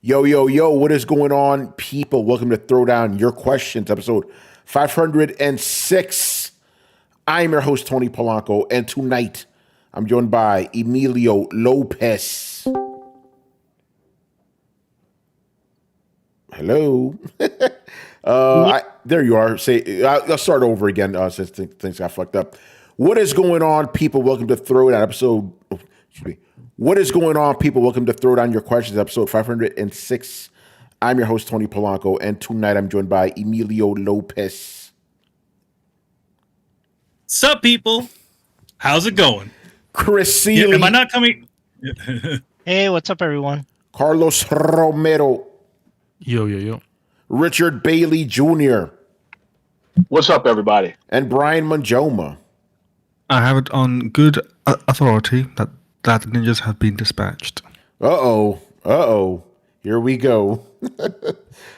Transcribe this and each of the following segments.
Yo, yo, yo, what is going on, people? Welcome to Throwdown Your Questions, episode 506. I'm your host, Tony Polanco, and tonight I'm joined by Emilio Lopez. Hello. There you are. I'll start over again since things got fucked up. What is going on, people? Welcome to Throwdown episode. What is going on, people? Welcome to Throwdown Your Questions, episode 506. I'm your host, Tony Polanco, and tonight I'm joined by Emilio Lopez. Sup, people? How's it going? Chris Seeley. Yeah, am I not coming? Hey, what's up, everyone? Carlos Romero. Yo. Richard Bailey Jr. What's up, everybody? And Brian Manjoma. I have it on good authority that ninjas have been dispatched. Uh-oh. Here we go.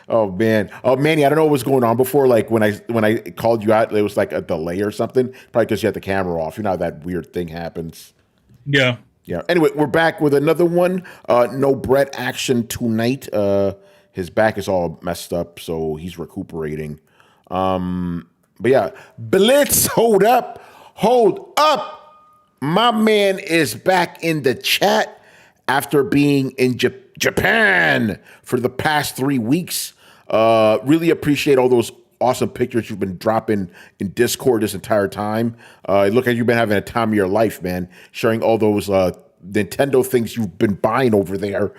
Oh, man. Oh, Manny, I don't know what was going on before. Like, when I called you out, there was like a delay or something. Probably because you had the camera off. You know how that weird thing happens. Yeah. Anyway, we're back with another one. No Brett action tonight. His back is all messed up, so he's recuperating. But yeah, Blitz, hold up. My man is back in the chat after being in Japan for the past 3 weeks. Really appreciate all those awesome pictures you've been dropping in Discord this entire time. It looks like you've been having a time of your life, man, sharing all those Nintendo things you've been buying over there,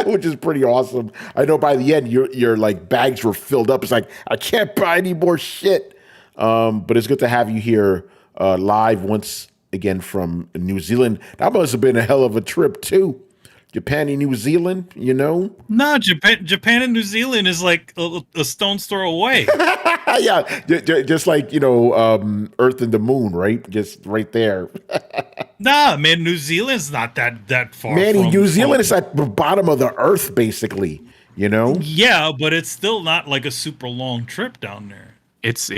which is pretty awesome. I know by the end your like bags were filled up. It's like, I can't buy any more shit. But it's good to have you here live once again from New Zealand. That must have been a hell of a trip too. Japan and New Zealand, you know? No, Japan and New Zealand is like a stone's throw away. Yeah, just like, Earth and the moon, right? Just right there. Nah, man, New Zealand's not that far. Manny, New Zealand is at the bottom of the earth, basically, you know? Yeah, but it's still not like a super long trip down there. It's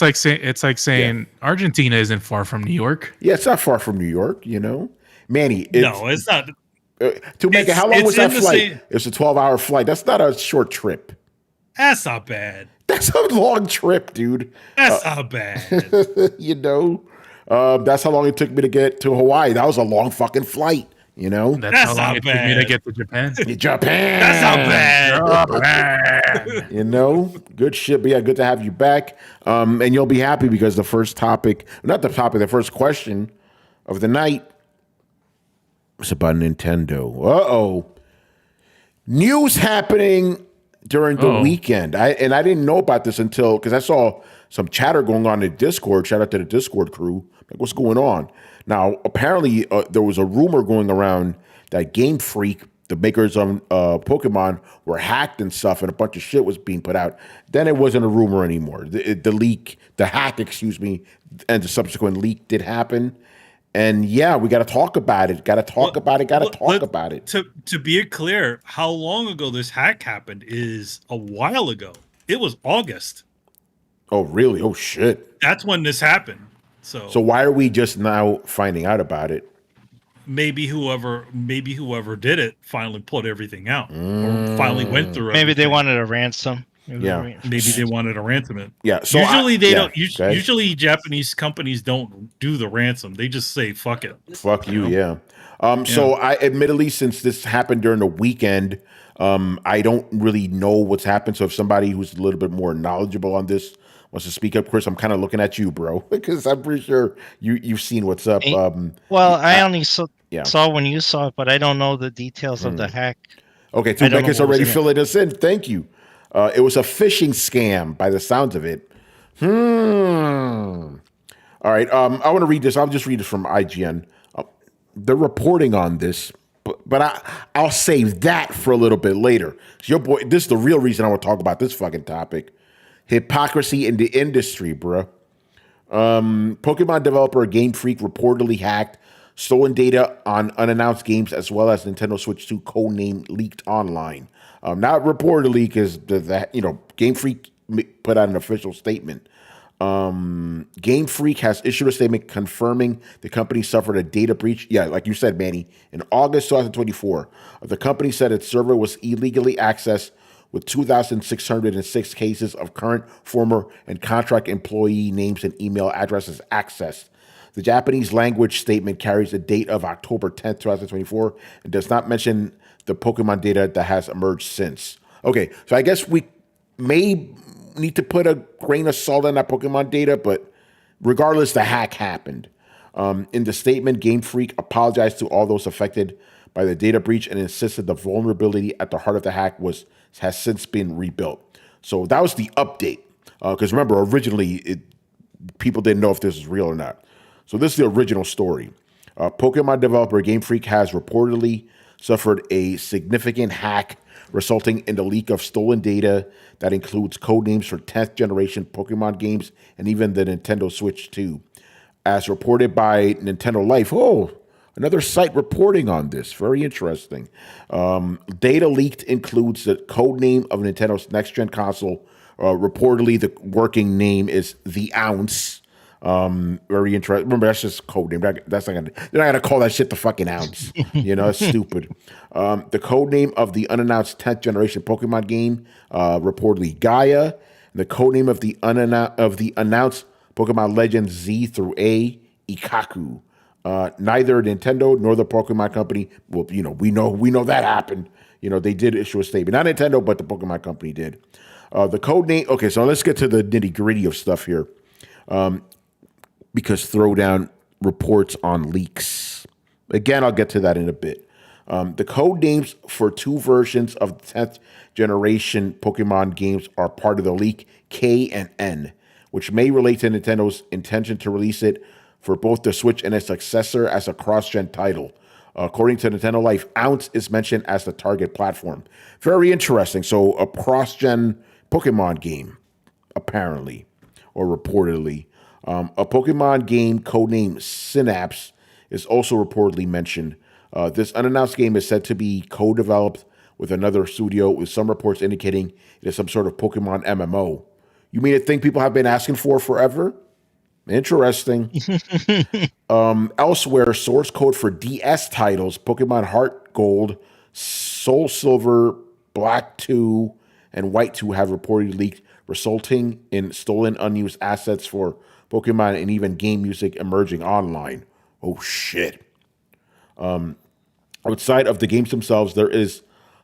like saying Argentina isn't far from New York. Yeah, it's not far from New York, you know? Manny, No, it's not. How long was that flight? It's a 12-hour flight. That's not a short trip. That's not bad. That's a long trip, dude. That's not bad. That's how long it took me to get to Hawaii. That was a long fucking flight, you know? That's how long it took me to get to Japan. Japan. That's not bad. You know? Good shit. But yeah, good to have you back. And you'll be happy because the first question of the night was about Nintendo. Uh-oh. News happening during the weekend. I didn't know about this until, because I saw some chatter going on in Discord. Shout out to the Discord crew. Like, what's going on? Now, apparently, there was a rumor going around that Game Freak, the makers of Pokemon, were hacked and stuff, and a bunch of shit was being put out. Then it wasn't a rumor anymore. The hack, and the subsequent leak did happen. And yeah, we got to talk about it. Got to talk about it. To be clear, how long ago this hack happened is a while ago. It was August. Oh, really? Oh, shit. That's when this happened. So why are we just now finding out about it? Maybe whoever did it finally put everything out, or finally went through. Maybe they wanted a ransom. Maybe they wanted to ransom it. Yeah. So usually they don't. Usually Japanese companies don't do the ransom. They just say "fuck it." Fuck you. Yeah. So I admittedly, since this happened during the weekend, I don't really know what's happened. So if somebody who's a little bit more knowledgeable on this wants to speak up, Chris, I'm kind of looking at you, bro, because I'm pretty sure you've seen what's up. I only saw when you saw it, but I don't know the details of the hack. Okay, Tubeca's already filling us in. Thank you. It was a phishing scam by the sounds of it. All right. I want to read this. I'll just read this from IGN. They're reporting on this, but I'll save that for a little bit later. Your boy, this is the real reason I want to talk about this fucking topic. Hypocrisy in the industry, bruh. Pokemon developer Game Freak reportedly hacked stolen data on unannounced games as well as Nintendo Switch 2 codename leaked online. Not reportedly, because Game Freak put out an official statement. Game Freak has issued a statement confirming the company suffered a data breach. Yeah, like you said, Manny, in August 2024. The company said its server was illegally accessed with 2,606 cases of current, former, and contract employee names and email addresses accessed. The Japanese language statement carries the date of October 10th, 2024, and does not mention the Pokemon data that has emerged since. Okay, so I guess we may need to put a grain of salt on that Pokemon data, but regardless, the hack happened. In the statement, Game Freak apologized to all those affected by the data breach and insisted the vulnerability at the heart of the hack has since been rebuilt. So that was the update. Because remember, originally, people didn't know if this was real or not. So this is the original story. Pokemon developer Game Freak has reportedly suffered a significant hack resulting in the leak of stolen data that includes code names for 10th generation Pokemon games and even the Nintendo Switch 2. As reported by Nintendo Life, another site reporting on this. Very interesting. Data leaked includes the code name of Nintendo's next-gen console. Reportedly, the working name is The Ounce. Very interesting. Remember, that's just code name. That's not gonna, they're not gonna call that shit the fucking Ounce. It's stupid. The code name of the unannounced 10th generation Pokemon game, reportedly Gaia. And the code name of the announced Pokemon Legends Z through A, Ikaku. Neither Nintendo nor the Pokemon Company. Well, we know that happened. They did issue a statement. Not Nintendo, but the Pokemon Company did. The code name. Okay, so let's get to the nitty gritty of stuff here. Because Throwdown reports on leaks. Again, I'll get to that in a bit. The code names for two versions of the 10th generation Pokemon games are part of the leak, K and N, which may relate to Nintendo's intention to release it for both the Switch and its successor as a cross-gen title. According to Nintendo Life, Ounce is mentioned as the target platform. Very interesting. So a cross-gen Pokemon game, apparently, or reportedly. A Pokemon game codenamed Synapse is also reportedly mentioned. This unannounced game is said to be co-developed with another studio, with some reports indicating it is some sort of Pokemon MMO. You mean a thing people have been asking for forever? Interesting. Elsewhere, source code for DS titles, Pokemon Heart Gold, Soul Silver, Black 2, and White 2 have reportedly leaked, resulting in stolen unused assets for Pokemon and even game music emerging online. Oh, shit. Outside of the games themselves, there is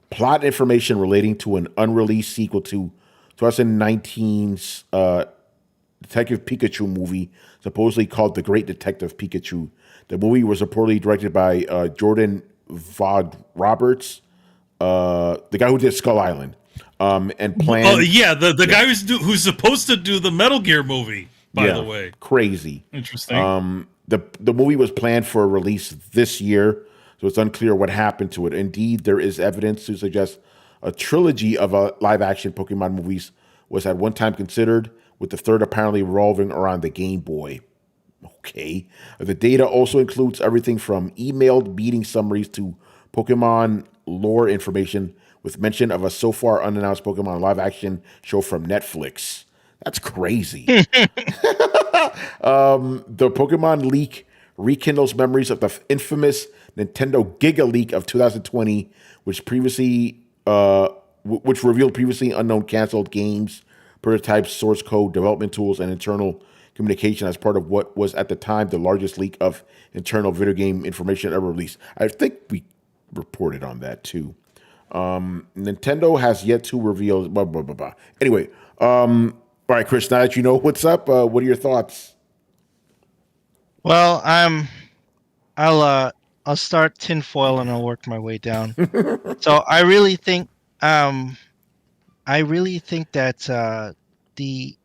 plot information relating to an unreleased sequel to 2019's Detective Pikachu movie, supposedly called The Great Detective Pikachu. The movie was reportedly directed by Jordan Vaughn Roberts, the guy who did Skull Island, and planned. Oh yeah, the guy who's supposed to do the Metal Gear movie. By the way, crazy. Interesting. The movie was planned for a release this year, so it's unclear what happened to it. Indeed, there is evidence to suggest a trilogy of live-action Pokemon movies was at one time considered, with the third apparently revolving around the Game Boy. Okay. The data also includes everything from emailed meeting summaries to Pokemon lore information, with mention of a so far unannounced Pokemon live-action show from Netflix. That's crazy. The Pokemon leak rekindles memories of the infamous Nintendo Giga Leak of 2020, which revealed previously unknown canceled games, prototypes, source code, development tools, and internal communication as part of what was at the time the largest leak of internal video game information ever released. I think we reported on that too. Nintendo has yet to reveal. Blah, blah, blah, blah. Anyway, all right, Chris. Now that you know what's up, what are your thoughts? Well, I'll start tinfoil and I'll work my way down. So I really think that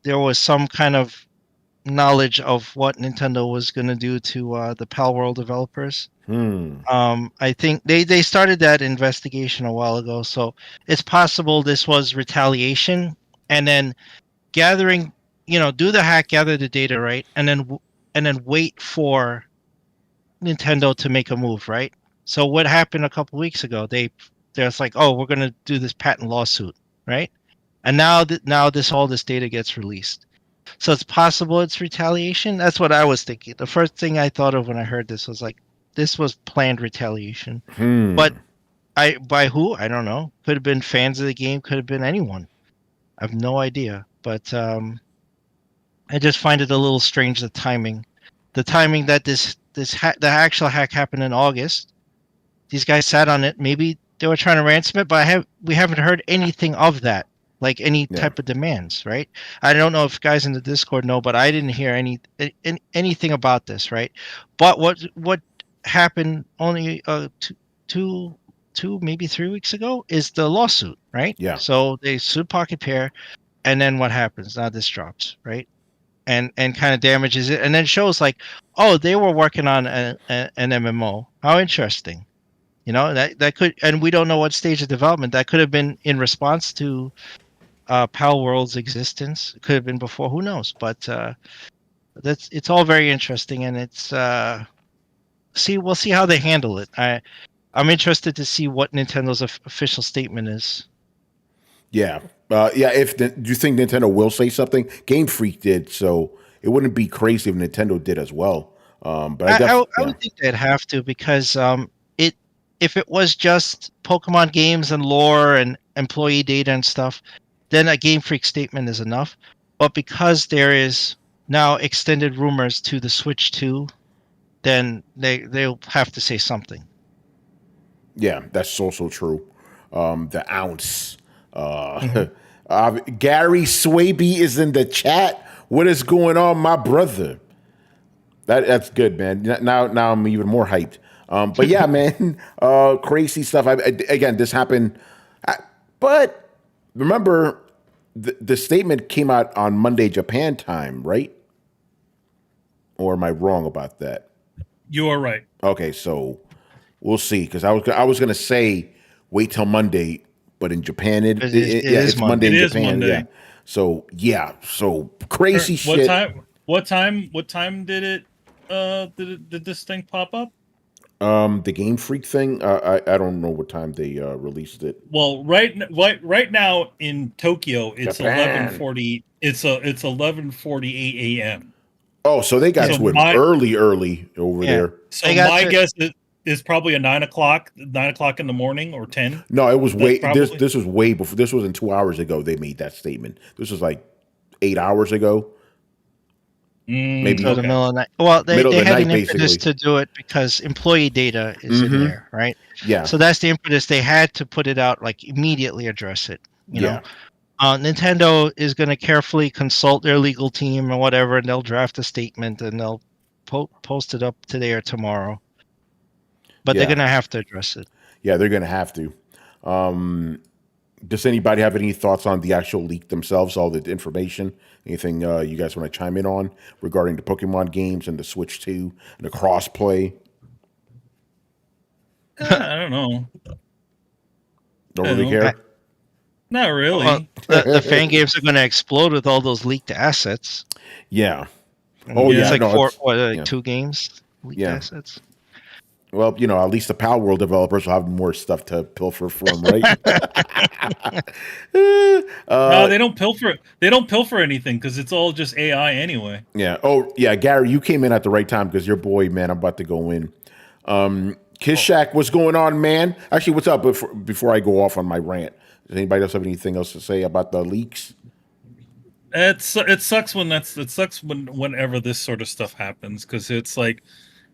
there was some kind of knowledge of what Nintendo was going to do to the Palworld developers. I think they started that investigation a while ago, so it's possible this was retaliation, and then gathering, do the hack, gather the data, right, and then wait for Nintendo to make a move, right? So what happened a couple weeks ago? They're like, oh, we're going to do this patent lawsuit, right? And now all this data gets released. So it's possible it's retaliation. That's what I was thinking. The first thing I thought of when I heard this was like, this was planned retaliation. But by who? I don't know. Could have been fans of the game. Could have been anyone. I have no idea. But I just find it a little strange, the timing that the actual hack happened in August. These guys sat on it. Maybe they were trying to ransom it, but we haven't heard anything of that, like any type of demands, right? I don't know if guys in the Discord know, but I didn't hear anything about this, right? But what happened only two maybe 3 weeks ago is the lawsuit, right? Yeah. So they sued Pocket Pair, and then what happens? Now this drops, right? And kind of damages it, and then shows like, oh, they were working on an MMO. How interesting. That could, and we don't know what stage of development that could have been in response to Pal World's existence. It could have been before, who knows? But it's all very interesting, and it's we'll see how they handle it. I'm interested to see what Nintendo's official statement is. Yeah. Do you think Nintendo will say something? Game Freak did, so it wouldn't be crazy if Nintendo did as well. But I would think they'd have to, because if it was just Pokemon games and lore and employee data and stuff, then a Game Freak statement is enough. But because there is now extended rumors to the Switch 2, then they'll have to say something. Yeah, that's also true. The ounce. Gary Swaby is in the chat. What is going on, my brother? That's good, man. Now I'm even more hyped. But yeah, man, crazy stuff. Again, this happened, but remember, the statement came out on Monday Japan time, right? Or am I wrong about that? You are right. Okay, so we'll see. Because I was gonna say wait till Monday, but in Japan it's Monday in Japan. Monday. Yeah. So crazy shit. What time did it? Did this thing pop up? The Game Freak thing. I don't know what time they released it. Well, right now in Tokyo, it's Japan. 11:40. It's 11:48 a.m. Oh, so they got to it early over there. So my guess is probably a 9 o'clock in the morning, or 10. No, it was way. This was way before. This wasn't 2 hours ago. They made that statement. This was like 8 hours ago. Maybe the middle of the night. Well, they had an impetus to do it because employee data is in there, right? Yeah. So that's the impetus. They had to put it out, like immediately address it. You know, Nintendo is going to carefully consult their legal team or whatever, and they'll draft a statement and they'll post it up today or tomorrow. But they're going to have to address it. Yeah, they're going to have to. Does anybody have any thoughts on the actual leak themselves, all the information? Anything you guys want to chime in on regarding the Pokemon games and the Switch 2 and the cross-play? I don't know. Don't really care? Not really. Well, the fan games are going to explode with all those leaked assets. Yeah. It's like 2 games leaked assets. Well, at least the Pal World developers will have more stuff to pilfer from, right? No, they don't pilfer. They don't pilfer anything because it's all just AI anyway. Yeah. Oh, yeah, Gary, you came in at the right time because your boy, man, I'm about to go in. Kiss Shack, what's going on, man? Actually, what's up before I go off on my rant? Does anybody else have anything else to say about the leaks? It sucks whenever this sort of stuff happens, because it's like.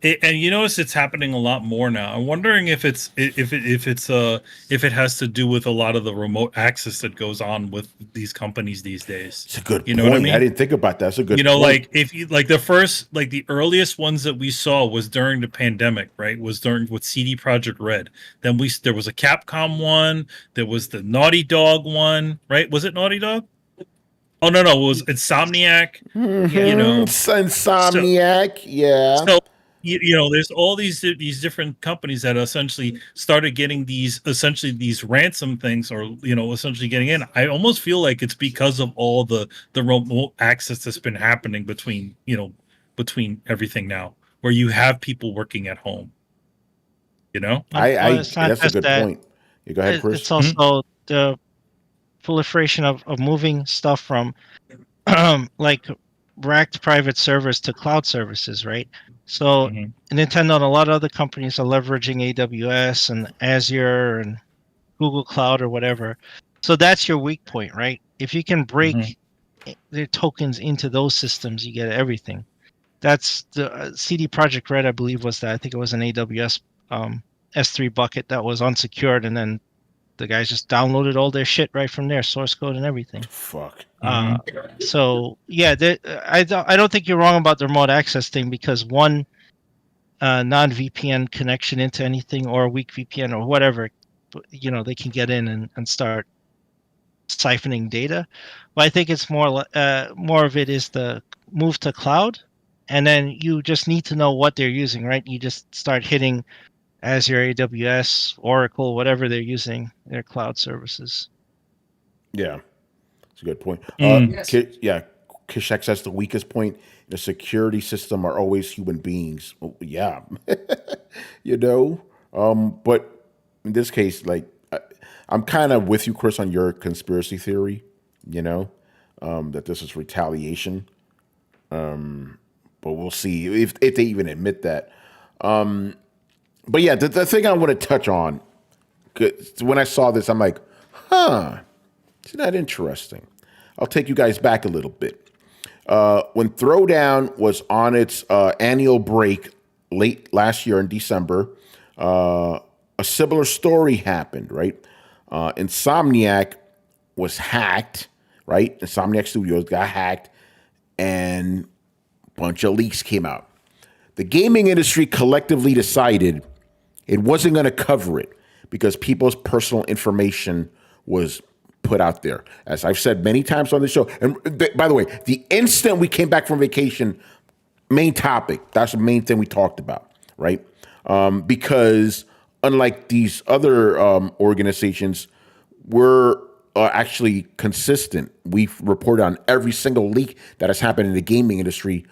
And you notice it's happening a lot more now. I'm wondering if it has to do with a lot of the remote access that goes on with these companies these days. It's a good point. You know what I mean? I didn't think about that. That's a good point. Like if you the earliest ones that we saw was during the pandemic, right? Was with CD Projekt Red. Then there was a Capcom one. There was the Naughty Dog one, right? Was it Naughty Dog? Oh no, it was Insomniac. Mm-hmm. Insomniac, yeah. So there's all these different companies that essentially started getting these ransom things, or essentially getting in. I almost feel like it's because of all the remote access that's been happening between everything now, where you have people working at home. That's a good point. You go ahead, Chris. It's also the proliferation of moving stuff from like racked private servers to cloud services, right? So Nintendo and a lot of other companies are leveraging AWS and Azure and Google Cloud or whatever. So that's your weak point, right? If you can break their tokens into those systems, you get everything. That's the CD Projekt Red, I believe, was that. I think it was an AWS S3 bucket that was unsecured, and then the guys just downloaded all their shit right from there, source code and everything. Fuck. So yeah, I don't think you're wrong about the remote access thing, because one non-VPN connection into anything, or a weak VPN or whatever, they can get in and start siphoning data. But I think it's more of it is the move to cloud, and then you just need to know what they're using, right? You just start hitting Azure, AWS, Oracle, whatever they're using, their cloud services. Yeah, that's a good point. Kishak says the weakest point in the security system are always human beings. Oh, yeah, but in this case, like, I'm kind of with you, Chris, on your conspiracy theory, that this is retaliation. But we'll see if they even admit that. But yeah, the thing I want to touch on, when I saw this, I'm like, isn't that interesting? I'll take you guys back a little bit. When Throwdown was on its annual break late last year in December, a similar story happened, right? Insomniac was hacked, right? Insomniac Studios got hacked, and a bunch of leaks came out. The gaming industry collectively decided it wasn't going to cover it because people's personal information was put out there. As I've said many times on the show, and by the way, the instant we came back from vacation, main topic, that's the main thing we talked about, right? Because unlike these other organizations, we're actually consistent. We've reported on every single leak that has happened in the gaming industry.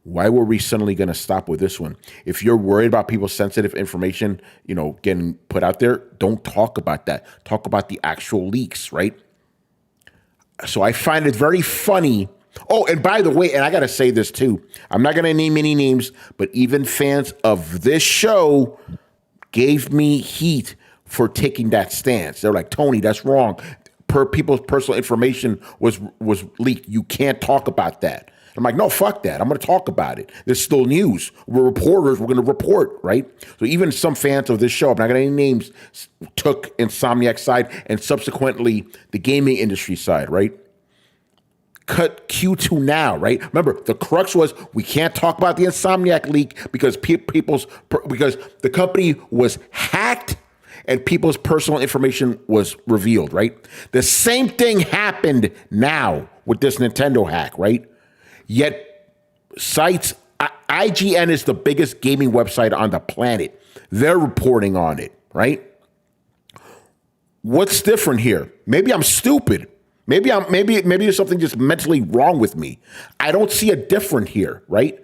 Why were we suddenly going to stop with this one? If you're worried about people's sensitive information, getting put out there, don't talk about that. Talk about the actual leaks, right? So I find it very funny. Oh, and by the way, and I got to say this too. I'm not going to name any names, but even fans of this show gave me heat for taking that stance. They're like, Tony, that's wrong. People's personal information was leaked. You can't talk about that. I'm like, no, fuck that. I'm going to talk about it. There's still news. We're reporters. We're going to report, right? So even some fans of this show, I'm not going to name names, took Insomniac's side and subsequently the gaming industry side, right? Cut Q2 now, right? Remember, the crux was we can't talk about the Insomniac leak because because the company was hacked and people's personal information was revealed, right? The same thing happened now with this Nintendo hack, right? Yet sites, IGN is the biggest gaming website on the planet. They're reporting on it, right? What's different here? Maybe I'm stupid. Maybe there's something just mentally wrong with me. I don't see a difference here, right?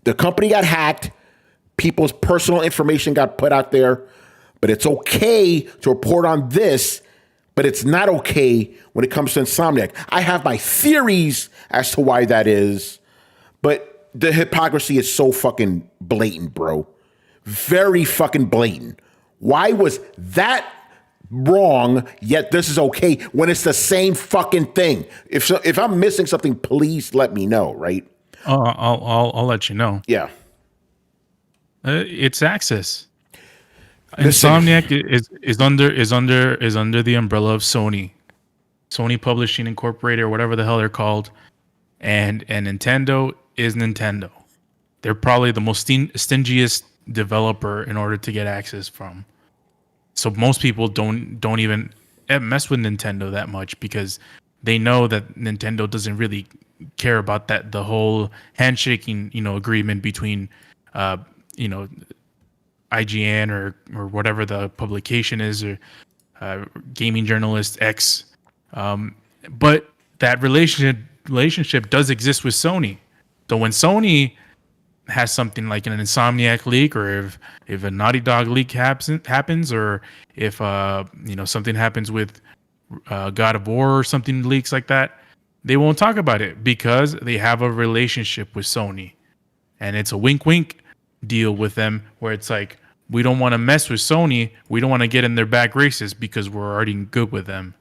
The company got hacked. People's personal information got put out there, but it's okay to report on this, but it's not okay when it comes to Insomniac. I have my theories as to why that is, but the hypocrisy is so fucking blatant, bro. Very fucking blatant. Why was that wrong, yet this is okay when it's the same fucking thing? If I'm missing something, please let me know, right? I'll let you know. Yeah. It's access. Insomniac is under the umbrella of Sony Publishing Incorporated, or whatever the hell they're called, and Nintendo is Nintendo. They're probably the most stingiest developer in order to get access from. So most people don't even mess with Nintendo that much because they know that Nintendo doesn't really care about the whole handshaking agreement between IGN or whatever the publication is, or gaming journalist X. But that relationship does exist with Sony. So when Sony has something like an Insomniac leak, or if a Naughty Dog leak happens, or if something happens with God of War or something leaks like that, they won't talk about it because they have a relationship with Sony. And it's a wink wink deal with them where it's like, we don't want to mess with Sony. We don't want to get in their back races because we're already good with them.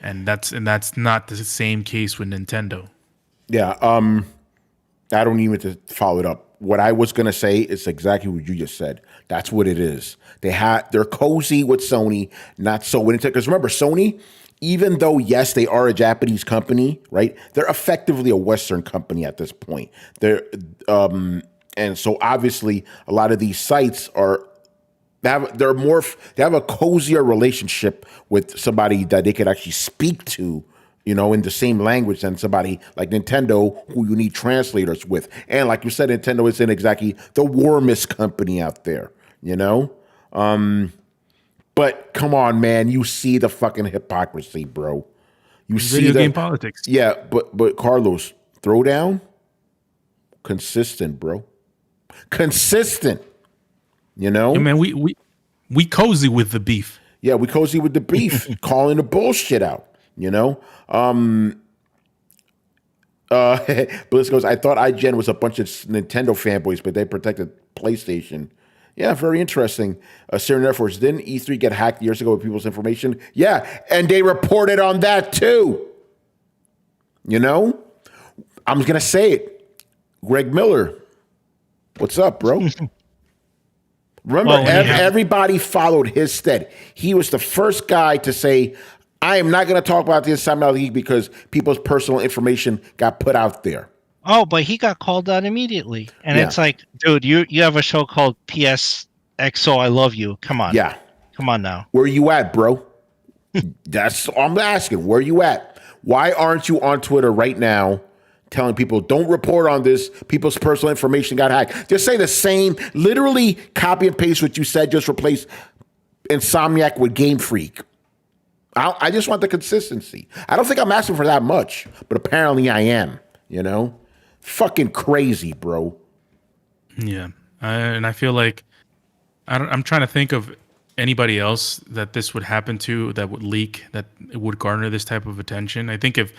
And that's not the same case with Nintendo. Yeah, I don't even to follow it up. What I was gonna say is exactly what you just said. That's what it is. They're cozy with Sony, not so with Nintendo. Because remember, Sony, even though yes, they are a Japanese company, right? They're effectively a Western company at this point. And so obviously a lot of these sites they have a cozier relationship with somebody that they could actually speak to, in the same language than somebody like Nintendo, who you need translators with. And like you said, Nintendo isn't exactly the warmest company out there, But come on, man, you see the fucking hypocrisy, bro. You see Video game politics. Yeah, but Carlos, Throwdown, consistent, bro. Consistent. Yeah, man, we cozy with the beef. Yeah, we cozy with the beef, calling the bullshit out, Bliss goes, I thought IGN was a bunch of Nintendo fanboys, but they protected PlayStation. Yeah, very interesting. Syrian Air Force, didn't E3 get hacked years ago with people's information? Yeah, and they reported on that too. I'm going to say it. Greg Miller, what's up, bro? Remember, everybody followed his stead. He was the first guy to say, I am not going to talk about the Insomnia League because people's personal information got put out there. Oh, but he got called out immediately. And it's like, dude, you have a show called PSXO I Love You. Come on. Yeah. Come on now. Where you at, bro? That's all I'm asking. Where you at? Why aren't you on Twitter right now telling people, don't report on this, people's personal information got hacked? Just say the same, literally copy and paste what you said, just replace Insomniac with Game Freak. I just want the consistency. I don't think I'm asking for that much, but apparently I am, Fucking crazy, bro. Yeah. And I feel like I'm trying to think of anybody else that this would happen to, that would leak, that it would garner this type of attention. I think if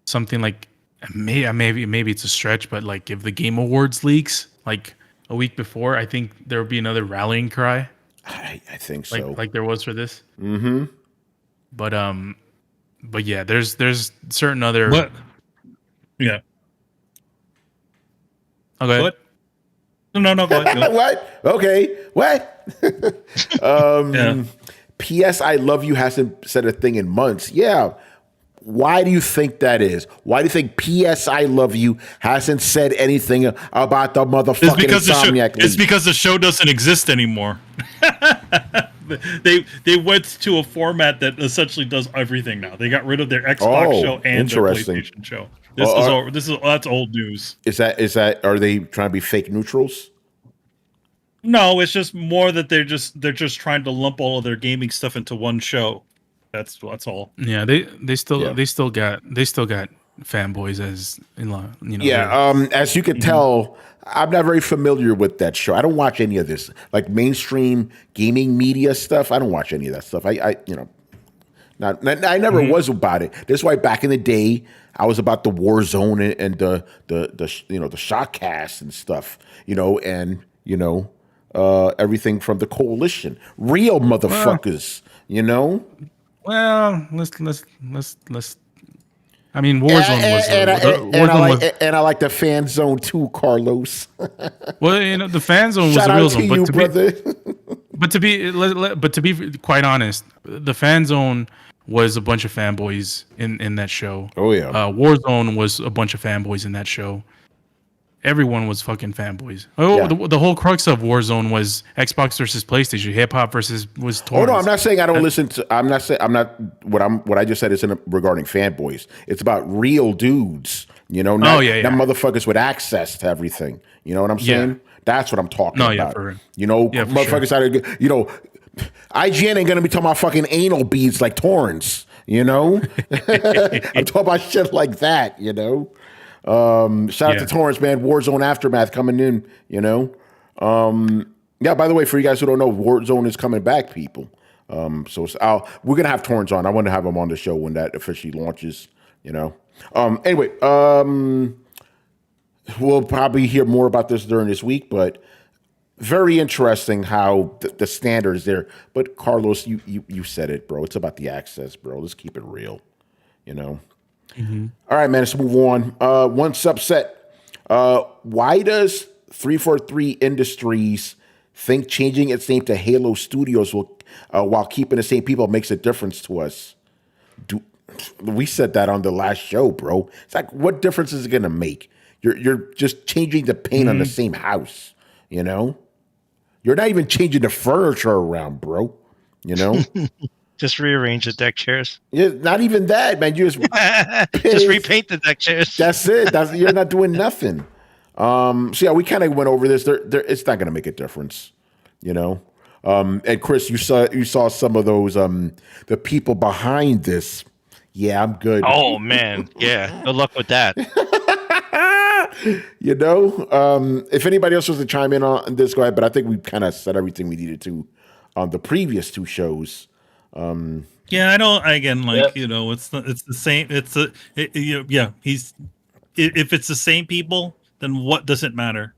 something like maybe it's a stretch, but like if the Game Awards leaks like a week before, I think there would be another rallying cry. I think so. Like there was for this. Mm-hmm. But yeah, there's certain other. What? Yeah. Okay. What? No. Go ahead. What? Okay. What? P.S. I Love You hasn't said a thing in months. Yeah. Why do you think that is? Why do you think P.S. I Love You hasn't said anything about the motherfucking Insomniac League? It's because the show doesn't exist anymore. They went to a format that essentially does everything now. They got rid of their Xbox show and their PlayStation show. That's old news. Is that are they trying to be fake neutrals? No, it's just more that they're just trying to lump all of their gaming stuff into one show. That's all. Yeah, they still got fanboys as in law. Yeah, as you can tell, I'm not very familiar with that show. I don't watch any of this like mainstream gaming media stuff. I don't watch any of that stuff. I never was about it. That's why back in the day I was about the Warzone and the Shotcast and stuff. Everything from the Coalition, real motherfuckers. Well, let's. I mean, Warzone I like the fan zone too, Carlos. Well, the fan zone was the real zone, but to be quite honest, the fan zone was a bunch of fanboys in that show. Oh yeah, Warzone was a bunch of fanboys in that show. Everyone was fucking fanboys. Oh, yeah. The whole crux of Warzone was Xbox versus PlayStation, hip hop was torrents. Oh no, I'm not saying I don't listen to. I'm not saying what I just said isn't regarding fanboys. It's about real dudes. Not motherfuckers with access to everything. You know what I'm saying? Yeah. That's what I'm talking about. Yeah, for motherfuckers sure. IGN ain't gonna be talking about fucking anal beads like torrents. I'm talking about shit like that. Shout out to Torrance, man. Warzone Aftermath coming in, by the way, for you guys who don't know, Warzone is coming back, people. We're going to have Torrance on. I want to have him on the show when that officially launches. You know. Anyway, we'll probably hear more about this during this week, but very interesting how the standards there. But Carlos, you said it, bro. It's about the access, bro. Let's keep it real. You know. Mm-hmm. All right, man. Let's move on. One subset. Why does 343 Industries think changing its name to Halo Studios will, while keeping the same people, makes a difference to us? We said that on the last show, bro. It's like, what difference is it going to make? You're just changing the paint on the same house, you know? You're not even changing the furniture around, bro. You know? Just rearrange the deck chairs. Yeah, not even that, man. You just repaint the deck chairs. That's it. You're not doing nothing. So yeah, we kind of went over this. It's not going to make a difference, you know. And Chris, you saw some of those the people behind this. Yeah, I'm good. Oh man, yeah. Good luck with that. You know, if anybody else wants to chime in on this, go ahead. But I think we kind of said everything we needed to on the previous two shows. Yeah, I don't. Again, like you know, it's the same. If it's the same people, then what does it matter?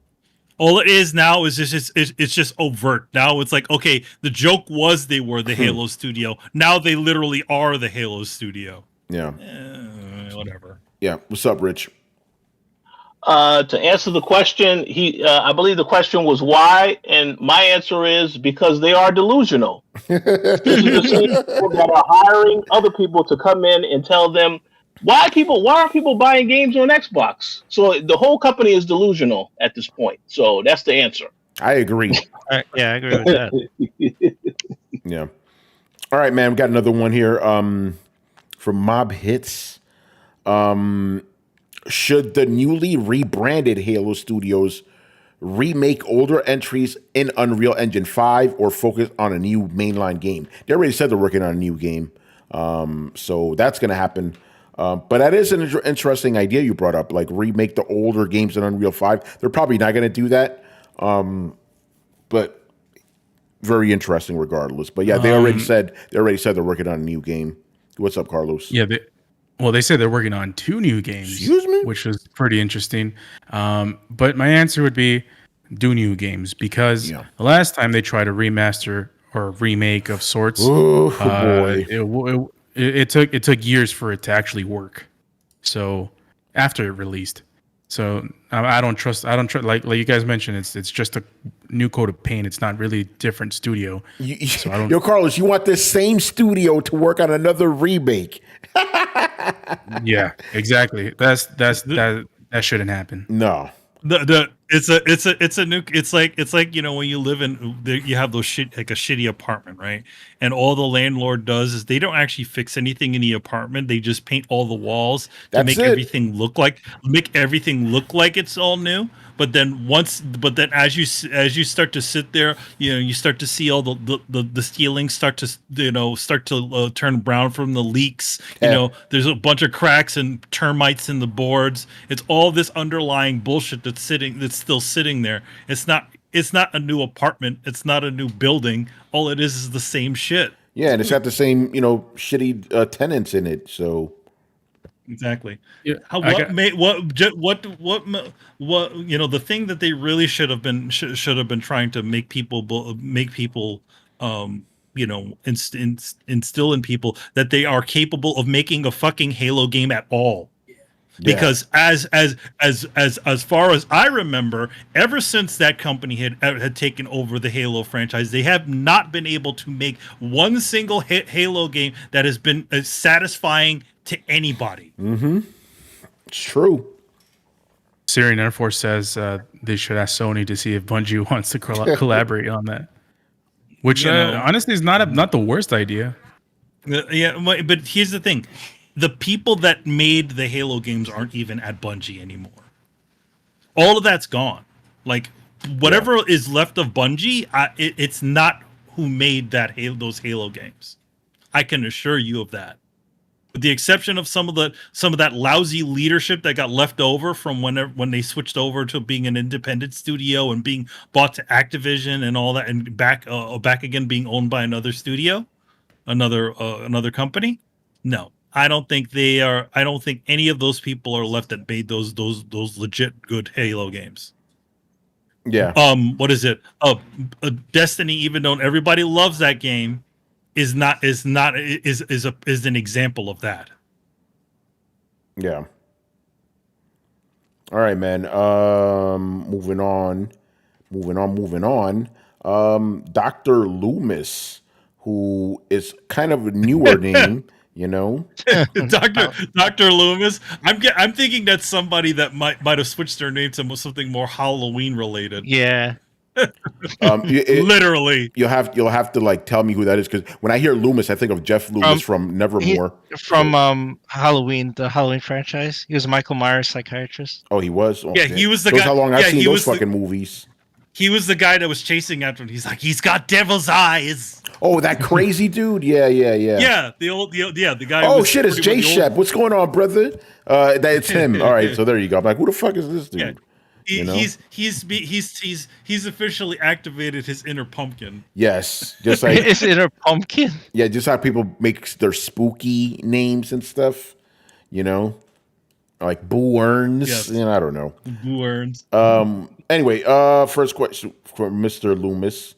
All it is now is it's just overt. Now it's like, okay, the joke was they were the Halo studio. Now they literally are the Halo studio. Yeah. Whatever. Yeah. What's up, Rich? To answer the question, I believe the question was why, and my answer is because they are delusional. These are the same people that are hiring other people to come in and tell them why are people buying games on Xbox? So the whole company is delusional at this point. So that's the answer. I agree. Yeah, I agree with that. Yeah. All right, man. We got another one here from Mob Hits. Should the newly rebranded Halo Studios remake older entries in Unreal Engine 5 or focus on a new mainline game? They already said they're working on a new game. So that's going to happen. But that is an interesting idea you brought up, like remake the older games in Unreal 5. They're probably not going to do that. But very interesting regardless. But yeah, they already said they're working on a new game. What's up, Carlos? Yeah, they said they're working on 2 new games. Excuse me? Which is pretty interesting. But my answer would be do new games because the last time they tried a remaster or remake of sorts, boy. It took years for it to actually work. So after it released, so I don't trust like you guys mentioned, it's just a new coat of paint. It's not really different studio. So I don't. Yo, Carlos, you want this same studio to work on another remake? Yeah, exactly. That shouldn't happen. No. It's like you know when you live in you have those shit like a shitty apartment, right? And all the landlord does is they don't actually fix anything in the apartment. They just paint all the walls to make everything look like it's all new. But then as you start to sit there, you know, you start to see all the ceilings start to turn brown from the leaks. You know, there's a bunch of cracks and termites in the boards. It's all this underlying bullshit that's still sitting there. It's not a new apartment. It's not a new building. All it is the same shit. Yeah, and it's got the same, you know, shitty tenants in it. So exactly. Yeah, what you know, the thing that they really should have been trying to make people you know, instill in people that they are capable of making a fucking Halo game at all. Because as far as I remember, ever since that company had taken over the Halo franchise, they have not been able to make one single Halo game that has been satisfying to anybody. Mm-hmm. It's true. Syrian Air Force says they should ask Sony to see if Bungie wants to collaborate on that. Which honestly is not the worst idea. Yeah, but here's the thing. The people that made the Halo games aren't even at Bungie anymore. All of that's gone. Like whatever is left of Bungie, it's not who made those Halo games. I can assure you of that. With the exception of some of that lousy leadership that got left over from when they switched over to being an independent studio and being bought to Activision and all that, and back again being owned by another studio, another company. No. I don't think they are. I don't think any of those people are left that made those legit good Halo games. Yeah. What is it? Destiny, even though everybody loves that game, is an example of that. Yeah. All right, man. Moving on. Dr. Loomis, who is kind of a newer name, you know. Dr. Loomis. I'm thinking that's somebody that might have switched their name to something more Halloween related. Yeah. Literally. You'll have to like tell me who that is, because when I hear Loomis, I think of Jeff Loomis from Nevermore. From Halloween, the Halloween franchise. He was Michael Myers' psychiatrist. Oh, he was? Oh, yeah, he was the guy. guy. How long I've seen those fucking movies. He was the guy that was chasing after him. He's like, he's got devil's eyes. Oh, that crazy dude? Yeah. Yeah, the guy. Oh shit, it's Jay Shep. What's going on, brother? That's him. All right, so there you go. I'm like, who the fuck is this dude? Yeah. You know? He's officially activated his inner pumpkin. Yes, just like his inner pumpkin. Yeah, just how people make their spooky names and stuff. You know, like Boo Earns. Yes. You know, I don't know. Boo Earns. Anyway, first question for Mr. Loomis.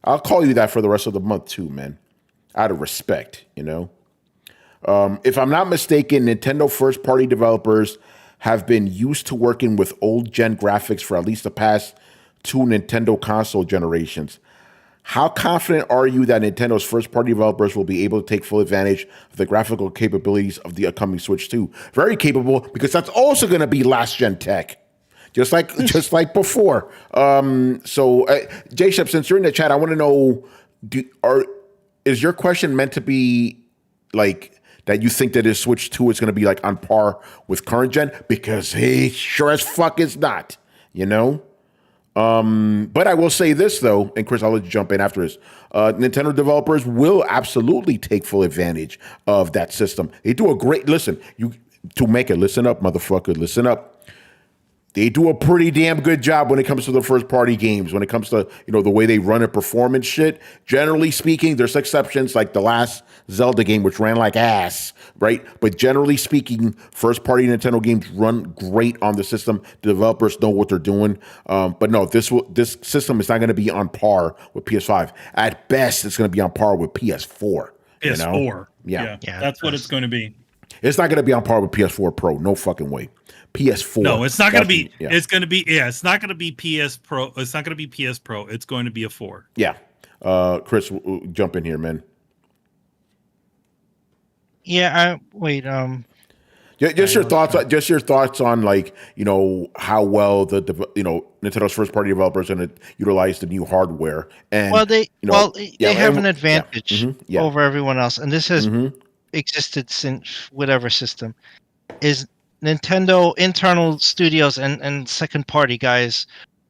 I'll call you that for the rest of the month too, man. Out of respect, you know. If I'm not mistaken, Nintendo first-party developers have been used to working with old-gen graphics for at least the past 2 Nintendo console generations. How confident are you that Nintendo's first-party developers will be able to take full advantage of the graphical capabilities of the upcoming Switch 2? Very capable, because that's also going to be last-gen tech. Just like before. So, J-Shep, since you're in the chat, I want to know: is your question meant to be like that? You think that his Switch 2 is going to be like on par with current gen? Because he sure as fuck is not. You know. But I will say this though, and Chris, I'll let you jump in after this. Nintendo developers will absolutely take full advantage of that system. They do a great listen up, motherfucker. Listen up. They do a pretty damn good job when it comes to the first party games, when it comes to, you know, the way they run a performance shit. Generally speaking, there's exceptions like the last Zelda game, which ran like ass, right? But generally speaking, first party Nintendo games run great on the system. The developers know what they're doing. But no, this system is not going to be on par with PS5. At best, it's going to be on par with PS4. PS4. You know? Yeah, that's what it's going to be. It's not going to be on par with PS4 Pro. No fucking way. PS4. No, it's not going to be. Yeah. It's going to be. Yeah, it's not going to be PS Pro. It's not going to be PS Pro. It's going to be a 4. Yeah. Chris, jump in here, man. Yeah. Wait. Just your thoughts. Just your thoughts on, like, you know, how well Nintendo's first party developers going to utilize the new hardware. And they have an advantage over everyone else, and this has existed since whatever system is. Nintendo internal studios and second party guys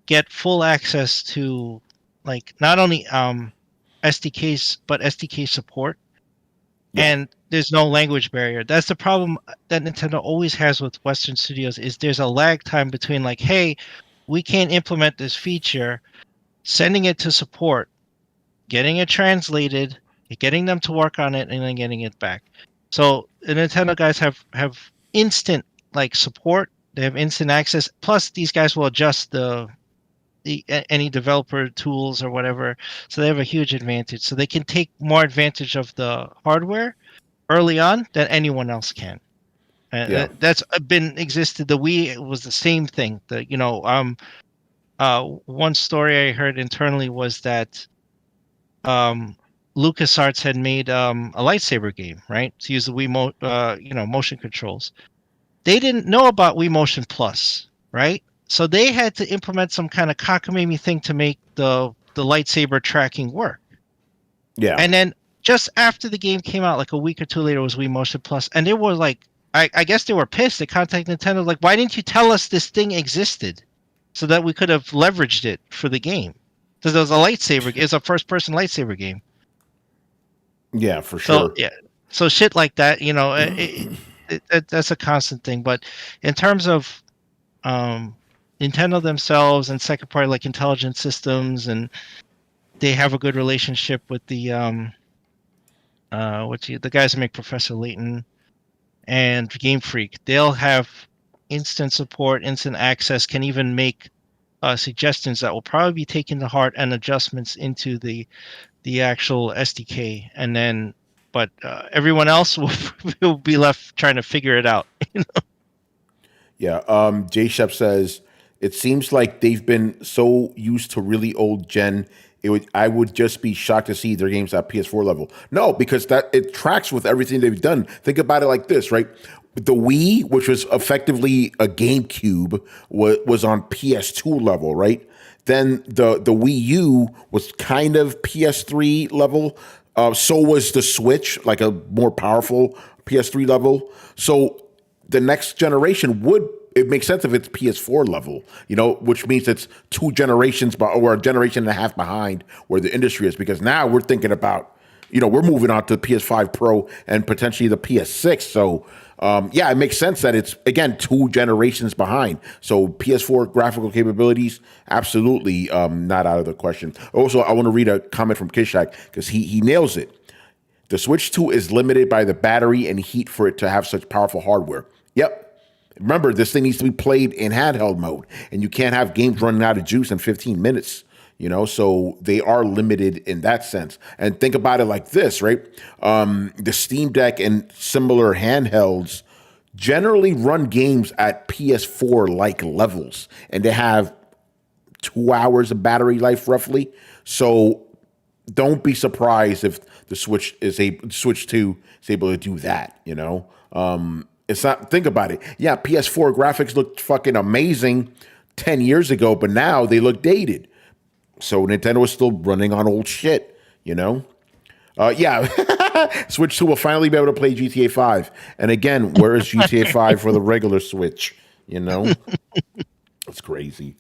get full access to, like, not only SDKs but SDK support, and there's no language barrier. That's the problem that Nintendo always has with Western studios, is there's a lag time between, like, hey, we can't implement this feature, sending it to support, getting it translated, getting them to work on it, and then getting it back. So the Nintendo guys have instant, like, support. They have instant access. Plus, these guys will adjust any developer tools or whatever. So they have a huge advantage. So they can take more advantage of the hardware early on than anyone else can. That's been existed. The Wii was the same thing. One story I heard internally was that LucasArts had made a lightsaber game, right, to use the Wii motion controls. They didn't know about Wii Motion Plus, right? So they had to implement some kind of cockamamie thing to make the lightsaber tracking work. Yeah. And then just after the game came out, like a week or two later, was Wii Motion Plus, and they were like, I guess they were pissed. They contacted Nintendo, like, why didn't you tell us this thing existed so that we could have leveraged it for the game? Because it was a lightsaber. It's a first-person lightsaber game. Yeah, for sure. So shit like that, you know. That's a constant thing. But in terms of Nintendo themselves and second party, like Intelligent Systems, and they have a good relationship with the guys who make Professor Layton. and Game Freak. They'll have instant support, instant access, can even make suggestions that will probably be taken to heart and adjustments into the actual SDK. And then, but everyone else will be left trying to figure it out. Yeah. J Shep says it seems like they've been so used to really old gen. I would just be shocked to see their games at PS4 level. No, because it tracks with everything they've done. Think about it like this, right? The Wii, which was effectively a GameCube, was on PS2 level, right? Then the Wii U was kind of PS3 level. So was the Switch, like a more powerful PS3 level. So the next generation it makes sense if it's PS4 level, which means it's 2 generations or a generation and a half behind where the industry is. Because now we're thinking about, we're moving on to the PS5 Pro and potentially the PS6. So, it makes sense that it's, again, 2 generations behind. So PS4 graphical capabilities, absolutely not out of the question. Also, I want to read a comment from Kishak because he nails it. The Switch 2 is limited by the battery and heat for it to have such powerful hardware. Yep. Remember, this thing needs to be played in handheld mode, and you can't have games running out of juice in 15 minutes, so they are limited in that sense. And think about it like this, right? The Steam Deck and similar handhelds generally run games at PS4-like levels, and they have 2 hours of battery life roughly. So don't be surprised if the Switch 2 is able to do that, It's not, think about it. Yeah, PS4 graphics looked fucking amazing 10 years ago, but now they look dated. So Nintendo is still running on old shit, Switch 2 will finally be able to play GTA 5. And again, where is GTA 5 for the regular Switch? It's crazy.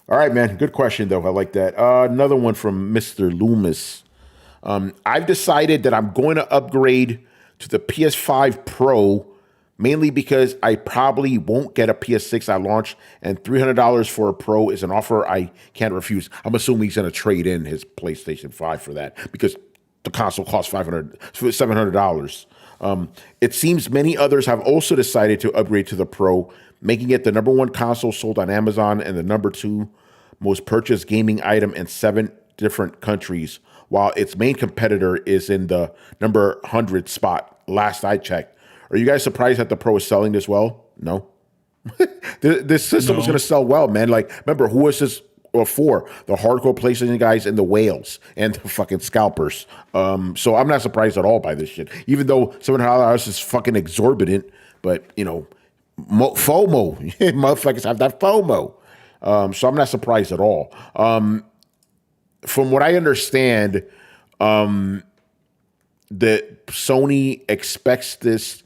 All right, man. Good question, though. I like that. Another one from Mr. Loomis. I've decided that I'm going to upgrade to the PS5 Pro mainly because I probably won't get a PS6 at launch, and $300 for a Pro is an offer I can't refuse. I'm assuming he's going to trade in his PlayStation 5 for that because the console costs $700. It seems many others have also decided to upgrade to the Pro, making it the number 1 console sold on Amazon and the number 2 most purchased gaming item in 7 different countries, while its main competitor is in the number 100 spot, last I checked. Are you guys surprised that the Pro is selling this well? No. This system was going to sell well, man. Like, remember, who was this for? The hardcore PlayStation guys and the whales and the fucking scalpers. So I'm not surprised at all by this shit. Even though $700 is fucking exorbitant, but, FOMO. Motherfuckers have that FOMO. So I'm not surprised at all. From what I understand, that Sony expects this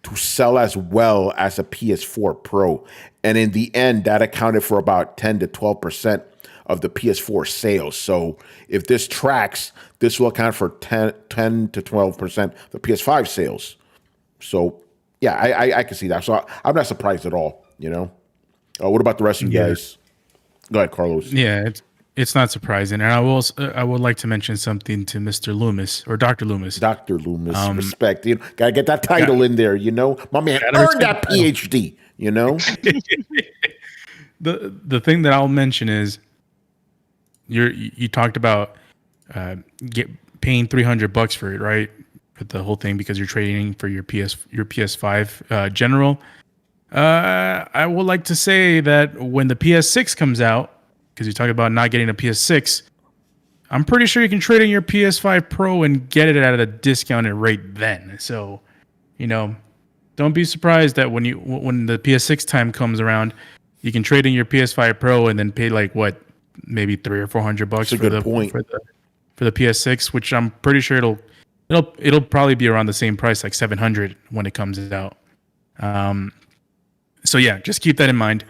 to sell as well as a PS4 Pro. And in the end, that accounted for about 10 to 12% of the PS4 sales. So if this tracks, this will account for 10 to 12% of the PS5 sales. So, yeah, I can see that. So I'm not surprised at all, what about the rest of you guys? Go ahead, Carlos. Yeah, it's not surprising. And I would like to mention something to Mr. Loomis or Dr. Loomis. Dr. Loomis, respect. Gotta get that title in there, My man earned that PhD, The thing that I'll mention is you talked about paying $300 for it, right? For the whole thing because you're trading for your PS5 General. I would like to say that when the PS6 comes out, because you talk about not getting a PS6, I'm pretty sure you can trade in your PS5 Pro and get it at a discounted rate then. So, don't be surprised that when the PS6 time comes around, you can trade in your PS5 Pro and then pay maybe $300 or $400 for the PS6, which I'm pretty sure it'll probably be around the same price, like $700 when it comes out. So yeah, just keep that in mind.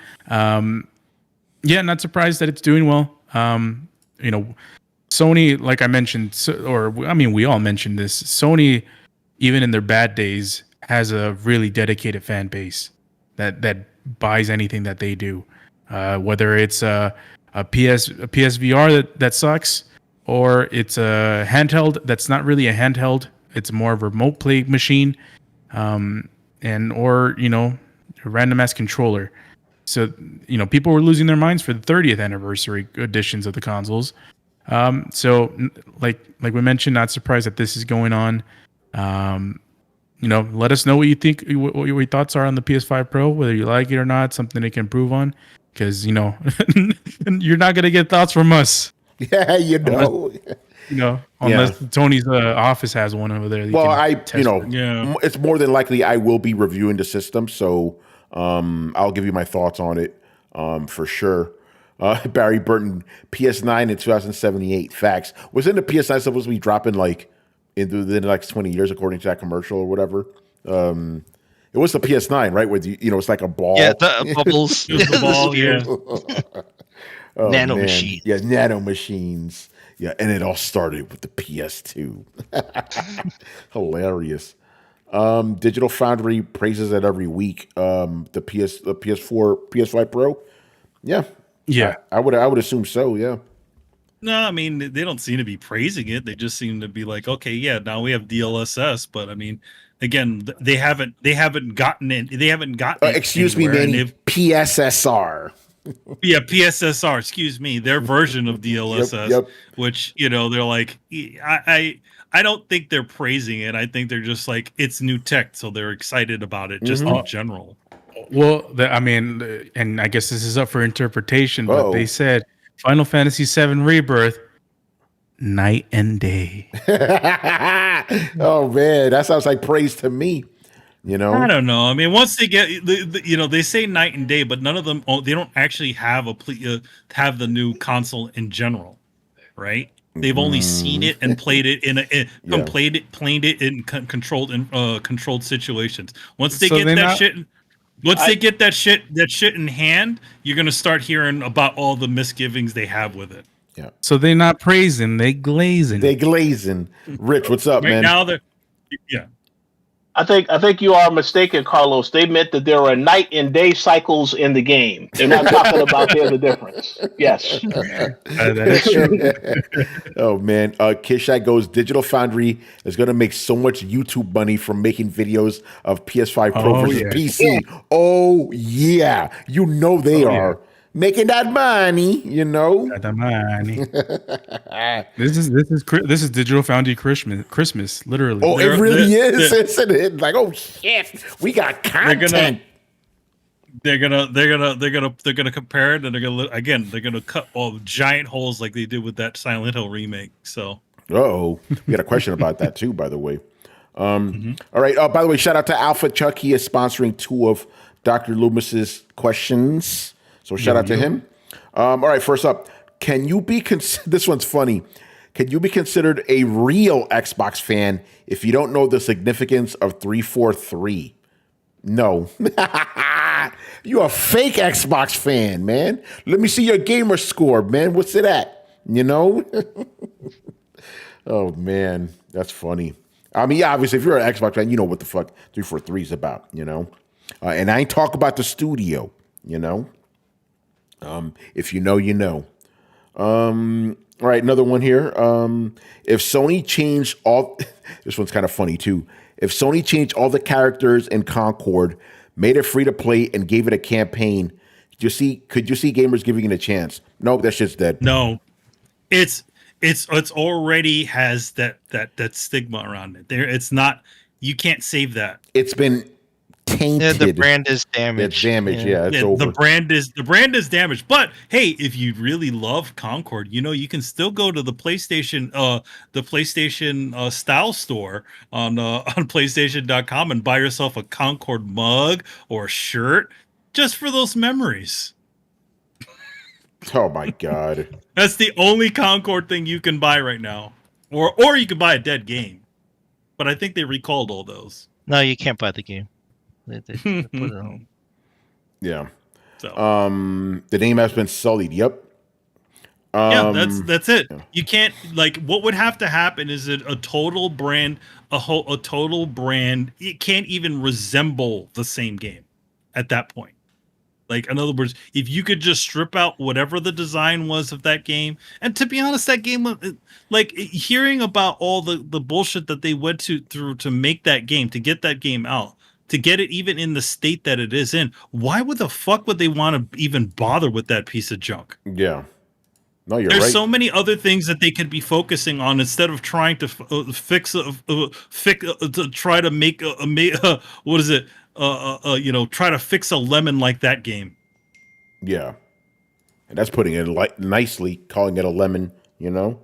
Yeah, not surprised that it's doing well. Sony, like I mentioned, we all mentioned this. Sony, even in their bad days, has a really dedicated fan base that buys anything that they do. Whether it's a PSVR that sucks, or it's a handheld that's not really a handheld. It's more of a remote play machine. or a random ass controller. So people were losing their minds for the 30th anniversary editions of the consoles. So like we mentioned, not surprised that this is going on. Let us know what you think, what your thoughts are on the PS5 Pro, whether you like it or not, something they can improve on, because you're not gonna get thoughts from us. Yeah, unless Tony's office has one over there. It's more than likely I will be reviewing the system, so I'll give you my thoughts on it for sure. Barry Burton, PS9 in 2078. Facts. Wasn't the PS9 supposed to be dropping like in the next 20 years, according to that commercial or whatever? It was the PS9, right? With it's like a ball. Yeah, the bubbles. It was the ball, yeah. Nano machines. Yeah, nano machines. Yeah, and it all started with the PS2. Hilarious. Digital Foundry praises it every week. The PS4, PS5 Pro. Yeah. I would assume so. Yeah. No, I mean they don't seem to be praising it. They just seem to be like, okay, yeah, now we have DLSS, but I mean, again, they haven't gotten it. They haven't gotten. Excuse me, Manny. PSSR. Yeah, PSSR. Excuse me, their version of DLSS, Yep. Which they're like, I don't think they're praising it. I think they're just like, it's new tech, so they're excited about it, just in general. Well, and I guess this is up for interpretation, but they said Final Fantasy VII Rebirth, night and day. Oh man, that sounds like praise to me. I don't know. I mean, once they get, they say night and day, but none of them, they don't actually have have the new console in general, right? They've only seen it and played it played it in controlled situations. Once they get that shit. Once they get that shit in hand, you're gonna start hearing about all the misgivings they have with it. Yeah. So they're not praising, they glazing. Rich, what's up, man? Now I think you are mistaken, Carlos. They meant that there are night and day cycles in the game. They're not talking about there's a difference. Yes. That is true. Oh man, Kishak goes, Digital Foundry is going to make so much YouTube money from making videos of PS5 Pro versus PC. Oh yeah, they are making that money. This is Digital Foundry Christmas, literally. Oh, it really is, isn't it? Like, oh shit, we got content. They're gonna compare it, and they're gonna cut all giant holes like they did with that Silent Hill remake. So, we got a question about that too, by the way. All right. By the way, shout out to Alpha Chuck. He is sponsoring 2 of Dr. Loomis's questions. So shout out to him. All right. First up, can you be this one's funny. Can you be considered a real Xbox fan if you don't know the significance of 343? No. You a fake Xbox fan, man. Let me see your gamer score, man. What's it at? Oh, man. That's funny. I mean, yeah, obviously, if you're an Xbox fan, you know what the fuck 343 is about, And I ain't talk about the studio, If you know, you know. All right, another one here. If Sony changed all... This one's kind of funny, too. If Sony changed all the characters in Concord, made it free to play, and gave it a campaign, could you see gamers giving it a chance? No, that shit's dead. No. It's already has that stigma around it. It's not... You can't save that. It's been tainted. Yeah, the brand is damaged. It's damaged. Yeah, it's over. The brand is damaged. But hey, if you really love Concord, you can still go to the PlayStation style store on PlayStation.com and buy yourself a Concord mug or shirt just for those memories. Oh my god, that's the only Concord thing you can buy right now, or you can buy a dead game. But I think they recalled all those. No, you can't buy the game. They put it on. Yeah. So. The name has been sullied. Yep. Yeah, that's it. Yeah. You can't what would have to happen is that a total brand. It can't even resemble the same game at that point. In other words, if you could just strip out whatever the design was of that game, and to be honest, that game, hearing about all the bullshit that they went through to make that game, to get that game out, to get it even in the state that it is in, why would the fuck would they want to even bother with that piece of junk? Yeah. No, you're There's right. so many other things that they could be focusing on instead of trying to try to make what is it? Try to fix a lemon like that game. Yeah. And that's putting it nicely, calling it a lemon, you know?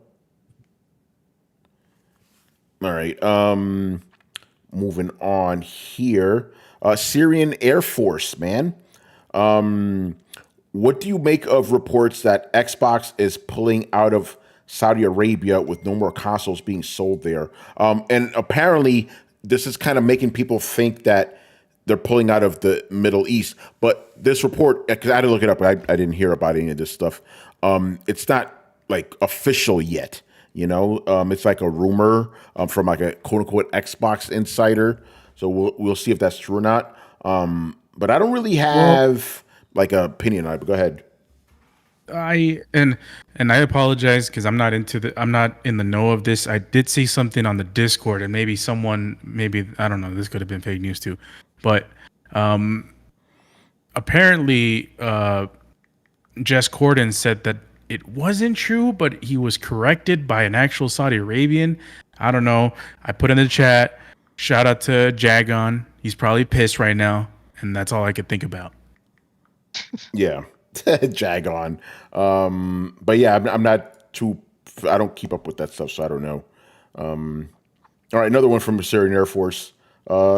All right. Moving on here. Syrian Air Force, man. What do you make of reports that Xbox is pulling out of Saudi Arabia with no more consoles being sold there? And apparently, this is kind of making people think that they're pulling out of the Middle East. But this report, because I had to look it up, but I didn't hear about any of this stuff. It's not like official yet. You know, it's like a rumor from like a quote unquote Xbox insider. So we'll see if that's true or not. But I don't really have like an opinion on it. But go ahead. I apologize because I'm not in the know of this. I did see something on the Discord, and maybe I don't know, this could have been fake news too. But apparently Jess Corden said that it wasn't true, but he was corrected by an actual Saudi Arabian. I don't know. I put in the chat, shout out to Jagon. He's probably pissed right now, and that's all I could think about. Yeah. Jagon. But yeah, I'm not too, I don't keep up with that stuff, so I don't know. All right, another one from the Syrian Air Force.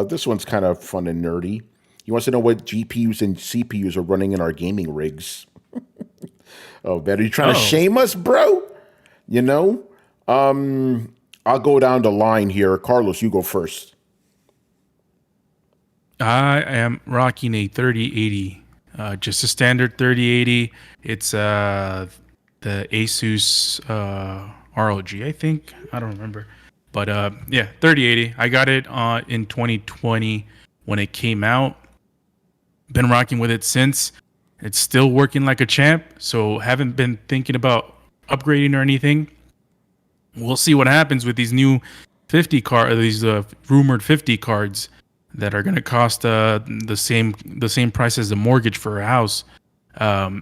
This one's kind of fun and nerdy. He wants to know what GPUs and CPUs are running in our gaming rigs. Oh, man, are you trying to shame us, bro? You know? I'll go down the line here. Carlos, you go first. I am rocking a 3080. Just a standard 3080. It's the Asus ROG, I think. I don't remember. But yeah, 3080. I got it in 2020 when it came out. Been rocking with it since. It's still working like a champ, so haven't been thinking about upgrading or anything. We'll see what happens with these new 50 these rumored 50 cards that are going to cost the same price as the mortgage for a house. But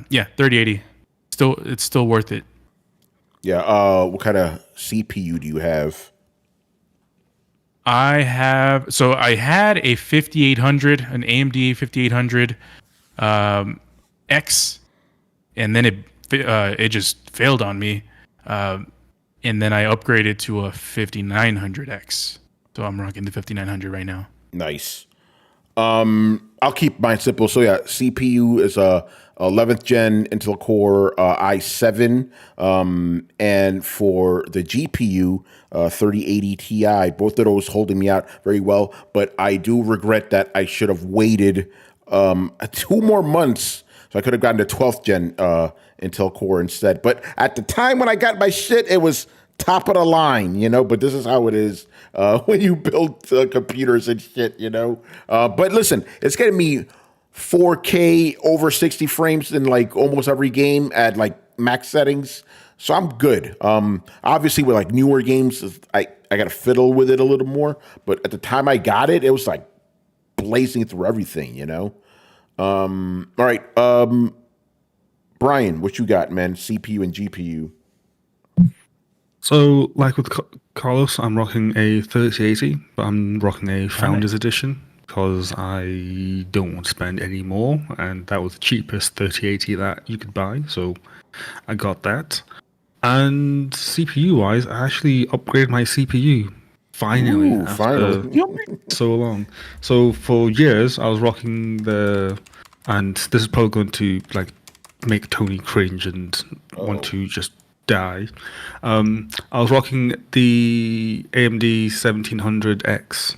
yeah, 3080, it's still worth it. Yeah. What kind of CPU do you have? I had a 5800, an AMD 5800 X, and then it just failed on me, and then I upgraded to a 5900X. So I'm rocking the 5900 right now. Nice. I'll keep mine simple. So yeah, CPU is a 11th gen Intel Core i7, and for the GPU, 3080 Ti. Both of those holding me out very well, but I do regret that I should have waited 2 more months, so I could have gotten the 12th gen Intel Core instead. But at the time when I got my shit, it was top of the line, you know. But this is how it is when you build computers and shit, you know. But listen, it's getting me 4K over 60 frames in like almost every game at like max settings, so I'm good. Obviously with like newer games, I got to fiddle with it a little more. But at the time I got it, it was like blazing through everything, you know. All right, Brian, what you got, man? CPU and GPU. So, like with Carlos, I'm rocking a 3080, but I'm rocking a Founders Edition because I don't want to spend any more, and that was the cheapest 3080 that you could buy, so I got that. And CPU-wise, I actually upgraded my CPU finally. Ooh, finally. So long. So for years, I was rocking and this is probably going to like make Tony cringe and want to just die. I was rocking the AMD 1700X.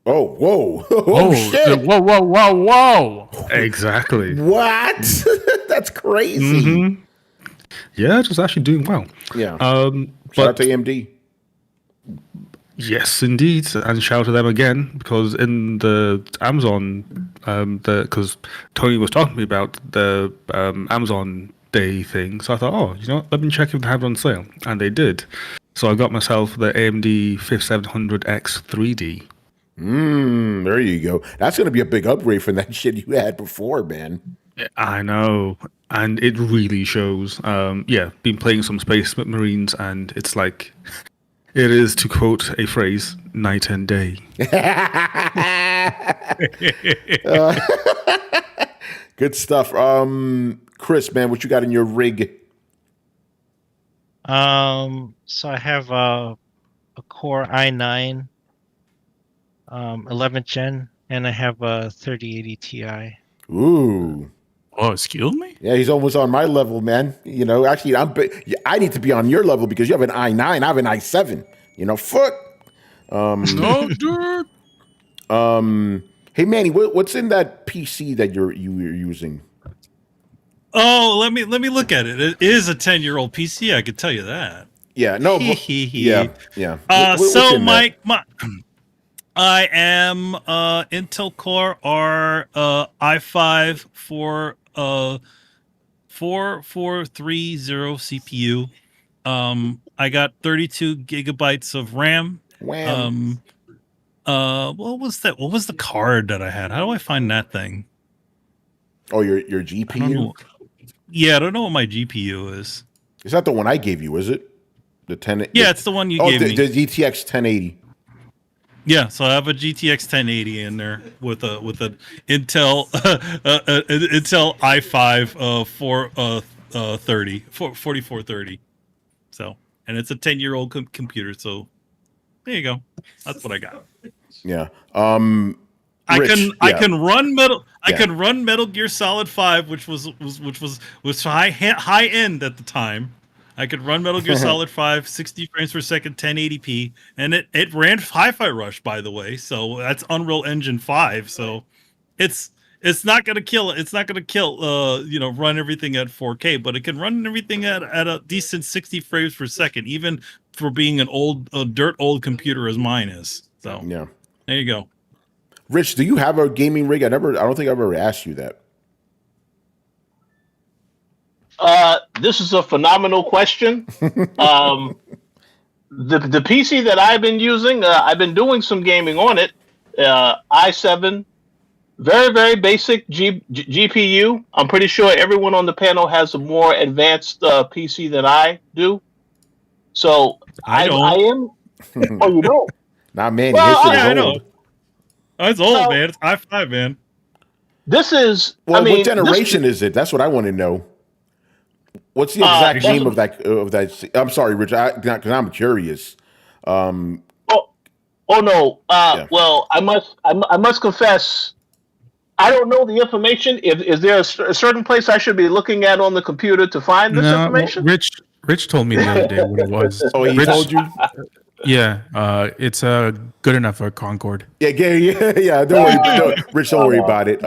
Oh, whoa. Oh, shit. Whoa. Exactly. What? That's crazy. Mm-hmm. Yeah, it was actually doing well. Yeah. Shout out to AMD. Yes, indeed, and shout out to them again, because in the Amazon, because Tony was talking to me about the Amazon Day thing, so I thought, oh, you know what, let me check if they have it on sale, and they did. So I got myself the AMD 5700X 3D. There you go. That's going to be a big upgrade from that shit you had before, man. I know, and it really shows. Been playing some Space Marines, and it's like, it is, to quote a phrase, night and day. Good stuff. Chris, man, what you got in your rig? So I have a Core i9, 11th gen, and I have a 3080 Ti. Ooh. Oh, excuse me? Yeah, he's almost on my level, man. You know, actually, I need to be on your level because you have an i9, I have an i7. You know, fuck. No, dude. Hey, Manny, what's in that PC that you're using? Oh, let me look at it. It is a 10-year-old PC. I could tell you that. Yeah, no, yeah. What's So in that? I am Intel Core i5 4430 CPU. I got 32 gigabytes of RAM. Wham. What was that? What was the card that I had? How do I find that thing? Oh, your I don't GPU? know. Yeah, I don't know what my GPU is. It's not the one I gave you, is it? The 10. Yeah, it's the one you gave me. The GTX 1080. Yeah, so I have a GTX 1080 in there with an Intel Intel i5 4430. So, and it's a 10-year-old computer. So, there you go. That's what I got. Yeah. I can run Metal. I Yeah. can run Metal Gear Solid 5, which was high end at the time. I could run Metal Gear Solid 5, 60 frames per second, 1080p, and it ran Hi-Fi Rush, by the way. So that's Unreal Engine 5. So it's not gonna kill. It's not gonna kill. Run everything at 4K, but it can run everything at a decent 60 frames per second, even for being a dirt old computer as mine is. So Yeah. there you go. Rich, do you have a gaming rig? I don't think I've ever asked you that. This is a phenomenal question. The PC that I've been using, I've been doing some gaming on it. i7, very, very basic GPU. I'm pretty sure everyone on the panel has a more advanced PC than I do. So I am. Oh, you don't? Nah, man, Well, his shit is I old. know. Oh, it's old, So- man. It's i5, man. This is. Well, I mean, what generation is it? That's what I want to know. What's the exact name of that? I'm sorry, Rich, because I'm curious. Oh no. Yeah. Well, I must confess, I don't know the information. Is there a certain place I should be looking at on the computer to find this information? Rich told me the other day what it was. Oh, he told you? Yeah, it's good enough for Concord. Yeah. Don't worry, Rich. Don't worry about it.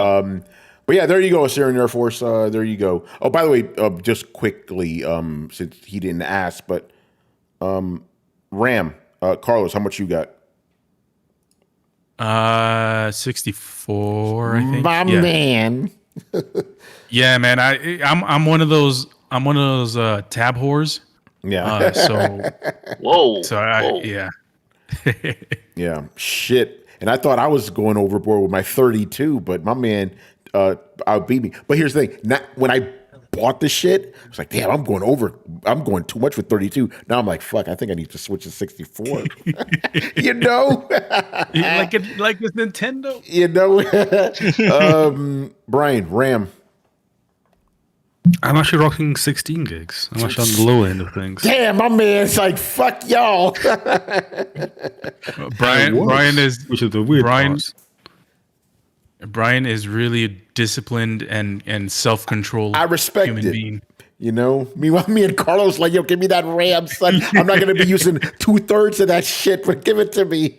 But yeah, there you go, Syrian Air Force. There you go. Oh, by the way, just quickly, since he didn't ask, but RAM, Carlos, how much you got? 64, I think. My man. Yeah, man. I'm one of those. I'm one of those tab whores. Yeah. Whoa. Yeah. Yeah. Shit. And I thought I was going overboard with my 32, but my man outbeat me. But here's the thing. When I bought the shit, I was like, damn, I'm going too much with 32. Now I'm like, fuck, I think I need to switch to 64. You know? like it's Nintendo. You know? Brian, RAM. I'm actually rocking 16 gigs. I'm actually on the low end of things. Damn, my man's like, fuck y'all. Brian is Which is the weird part. Brian is really a disciplined and self-controlled I respect human it. being. You know, meanwhile, me and Carlos like, yo, give me that RAM, son. I'm not gonna be using 2/3 of that shit, but give it to me.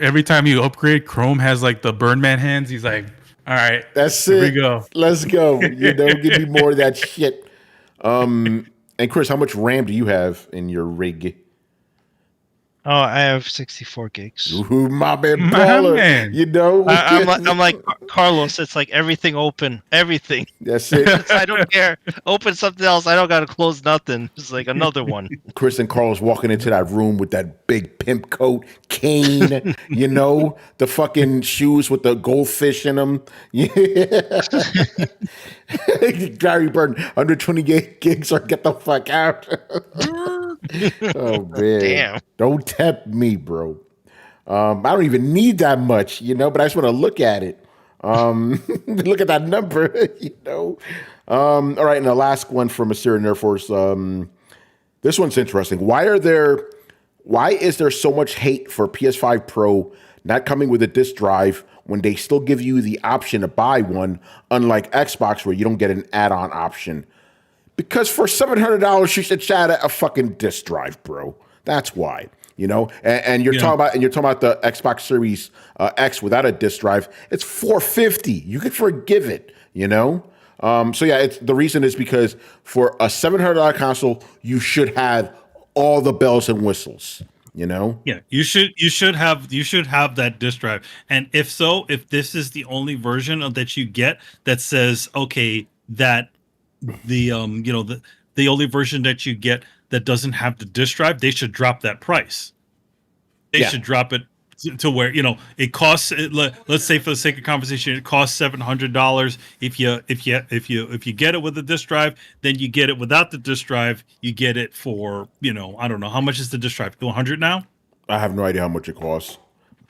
Every time you upgrade, Chrome has like the Birdman hands. He's like, all right, That's here it. we go. Let's go. You know, give me more of that shit. And Chris, how much RAM do you have in your rig? Oh, I have 64 gigs. Ooh, my man My baller. man. You know, I'm like Carlos. It's like everything open, everything. that's it. I don't care. Open something else. I don't gotta close nothing. It's like another one. Chris and Carlos walking into that room with that big pimp coat, cane, you know, the fucking shoes with the goldfish in them. Yeah. Gary Burton, 120 gigs or get the fuck out. Oh, man. Damn. Don't tempt me, bro. I don't even need that much, you know, but I just want to look at it. Look at that number, you know. All right, and the last one from Assyrian Air Force. This one's interesting. Why is there so much hate for PS5 Pro not coming with a disc drive when they still give you the option to buy one, unlike Xbox where you don't get an add-on option? Because for $700 you should add a fucking disc drive, bro. That's why. You know, and you're talking about the Xbox Series X without a disc drive. It's $450. You could forgive it. You know, so yeah, the reason is because for a $700 console, you should have all the bells and whistles. You know, yeah, you should have that disc drive. And if this is the only version that you get that says that the only version that you get that doesn't have the disc drive, they should drop that price. They should drop it to where, you know, it costs. Let's say for the sake of conversation, it costs $700. If you get it with a disc drive, then you get it without the disc drive. You get it for, you know, I don't know how much is the disc drive. $100 now? I have no idea how much it costs.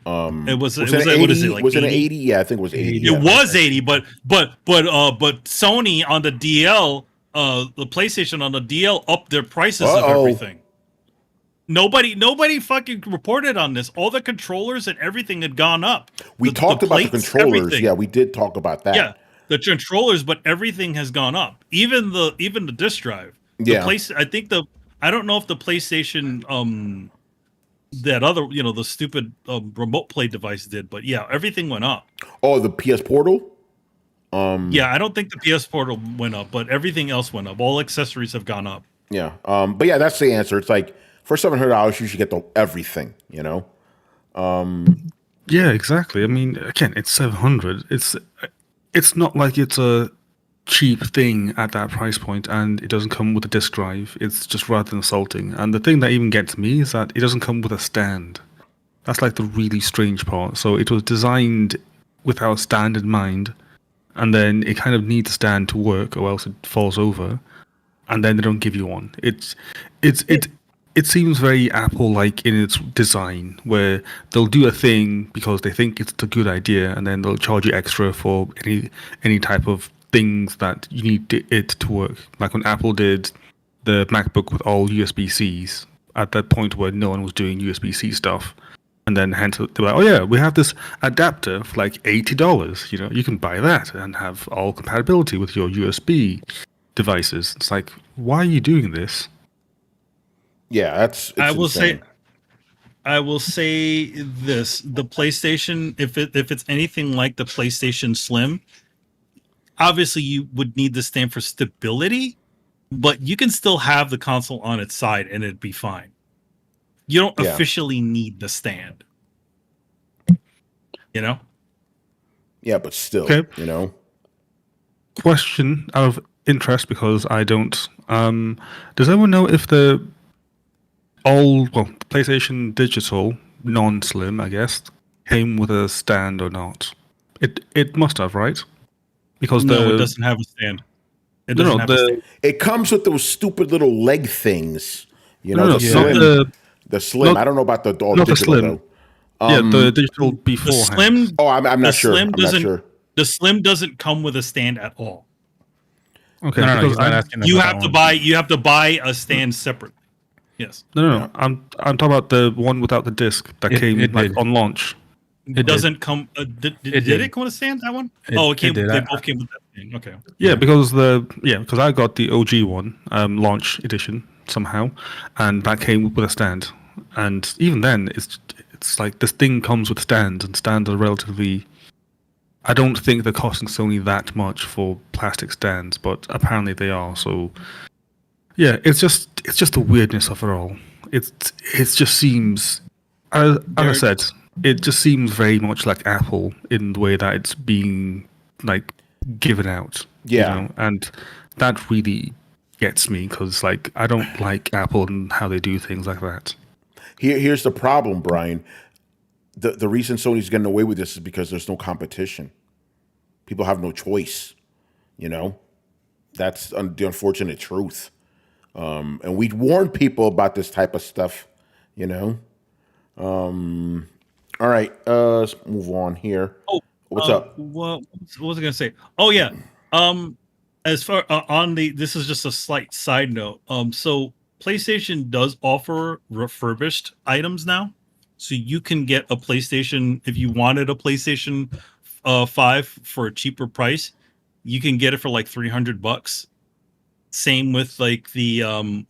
It was what is it, like, was 80? It 80? Yeah, I think it was 80. It was 80, but Sony on the DL, the PlayStation on the DL upped their prices of everything. Nobody fucking reported on this. All the controllers and everything had gone up. We talked about the controllers. Everything. Yeah, we did talk about that. Yeah, the controllers, but everything has gone up. Even the disc drive. I don't know if the PlayStation that other, you know, the stupid remote play device did, but yeah, everything went up. Oh, the PS Portal? Yeah, I don't think the PS Portal went up, but everything else went up. All accessories have gone up. Yeah. But yeah, that's the answer. It's like for $700 you should get everything, you know? Yeah, exactly. I mean, again, it's $700. It's not like it's a cheap thing at that price point and it doesn't come with a disc drive. It's just rather insulting. And the thing that even gets me is that it doesn't come with a stand. That's like the really strange part. So it was designed with our stand in mind, and then it kind of needs a stand to work or else it falls over, and then they don't give you one. It seems very Apple-like in its design, where they'll do a thing because they think it's a good idea, and then they'll charge you extra for any type of things that you need it to work. Like when Apple did the MacBook with all USB-Cs, at that point where no one was doing USB-C stuff, and then they were like, oh yeah, we have this adapter for like $80. You know, you can buy that and have all compatibility with your USB devices. It's like, why are you doing this? Yeah, I will say this: the PlayStation, if it's anything like the PlayStation Slim, obviously you would need the stand for stability, but you can still have the console on its side and it'd be fine. You don't officially need the stand, you know? Yeah, but still, you know. Question out of interest, because I don't. Does anyone know if the PlayStation Digital non-slim, I guess, came with a stand or not? It must have, right? Because it doesn't have a stand. It doesn't have a stand. It comes with those stupid little leg things. You know, the slim. I don't know about the digital, the slim. The digital before. The slim. Oh, I'm not sure. The slim doesn't come with a stand at all. Okay, you have to buy a stand separately. Yes. No. I'm talking about the one without the disc that came on launch. It doesn't come. Did it come with a stand? That one? They both came with that thing. Okay. Yeah, because I got the OG one, launch edition somehow, and that came with a stand. And even then, it's like this thing comes with stands, and stands are relatively. I don't think they're costing Sony that much for plastic stands, but apparently they are. So, yeah, it's just the weirdness of it all. It just seems, as I said, it just seems very much like Apple in the way that it's being like given out. Yeah. You know? And that really gets me because like I don't like Apple and how they do things like that. Here's the problem, Brian. The reason Sony's getting away with this is because there's no competition. People have no choice. You know, that's the unfortunate truth. And we'd warn people about this type of stuff. You know. All right, let's move on here. Oh, what's up? What was I gonna say? Oh yeah. As far on this is just a slight side note. So PlayStation does offer refurbished items now, so you can get a PlayStation if you wanted a PlayStation 5 for a cheaper price. You can get it for like $300. Same with like the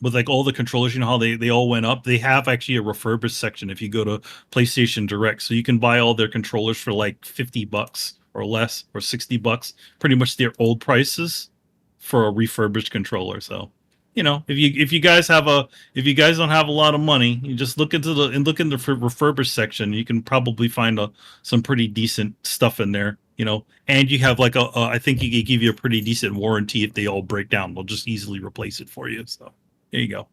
with like all the controllers, you know how they all went up. They have actually a refurbished section if you go to PlayStation Direct, so you can buy all their controllers for like $50 or less, or $60, pretty much their old prices for a refurbished controller. So, you know, if you guys don't have a lot of money, you just look into the refurbished section. You can probably find some pretty decent stuff in there. You know, and you have like I think you could give you a pretty decent warranty if they all break down. They'll just easily replace it for you. So there you go.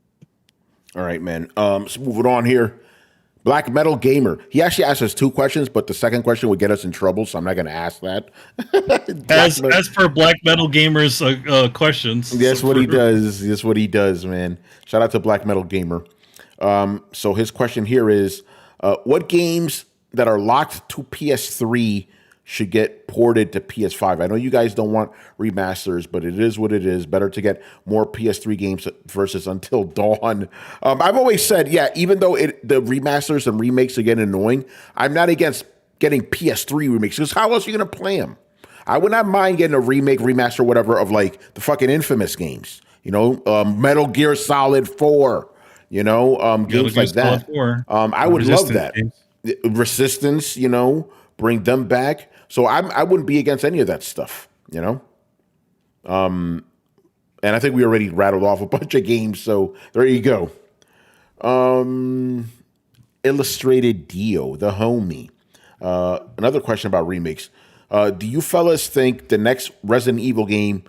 All right, man. So moving on here. Black Metal Gamer. He actually asked us 2 questions, but the second question would get us in trouble, so I'm not going to ask that. as per Black Metal Gamer's questions. That's what he does. That's what he does, man. Shout out to Black Metal Gamer. So his question here is, what games that are locked to PS3 should get ported to PS5? I know you guys don't want remasters, but it is what it is. Better to get more PS3 games versus Until Dawn. I've always said, yeah, even though the remasters and remakes are getting annoying, I'm not against getting PS3 remakes, because how else are you going to play them? I would not mind getting a remake, remaster, whatever, of like the fucking Infamous games. You know, Metal Gear Solid 4. You know, games like that. I would love that. Resistance, you know, bring them back. So I wouldn't be against any of that stuff, you know? And I think we already rattled off a bunch of games, so there you go. Illustrated Dio, the homie. Another question about remakes. Do you fellas think the next Resident Evil game,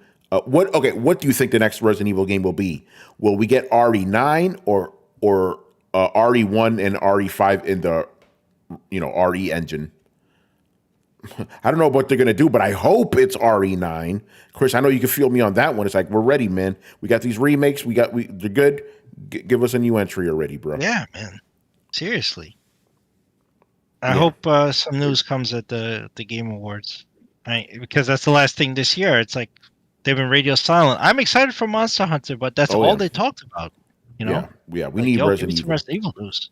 what do you think the next Resident Evil game will be? Will we get RE9 or RE1 and RE5 in the, you know, RE engine? I don't know what they're going to do, but I hope it's RE9. Chris, I know you can feel me on that one. It's like, we're ready, man. We got these remakes. They're good. Give us a new entry already, bro. Yeah, man. Seriously. I hope some news comes at the Game Awards. Because that's the last thing this year. It's like they've been radio silent. I'm excited for Monster Hunter, but that's all they talked about. You know? Yeah. We need Resident Evil. Resident Evil news.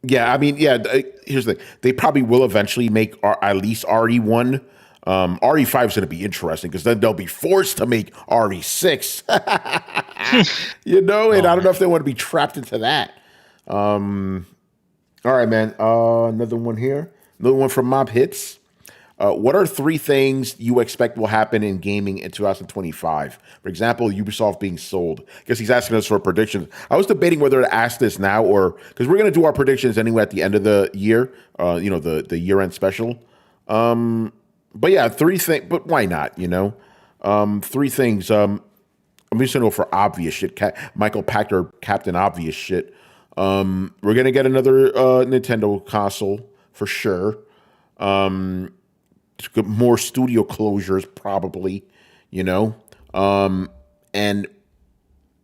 Yeah, I mean, here's the thing. They probably will eventually make at least RE1. RE5 is going to be interesting because then they'll be forced to make RE6. You know, and I don't know if they want to be trapped into that. All right, man. Another one here. Another one from Mob Hits. What are 3 things you expect will happen in gaming in 2025? For example, Ubisoft being sold. I guess he's asking us for predictions. I was debating whether to ask this now or because we're going to do our predictions anyway at the end of the year. You know, the year-end special. But yeah, 3 things. But why not? You know, 3 things. I'm just going to go for obvious shit. Michael Pachter, Captain Obvious shit. We're going to get another Nintendo console for sure. More studio closures, probably, you know. And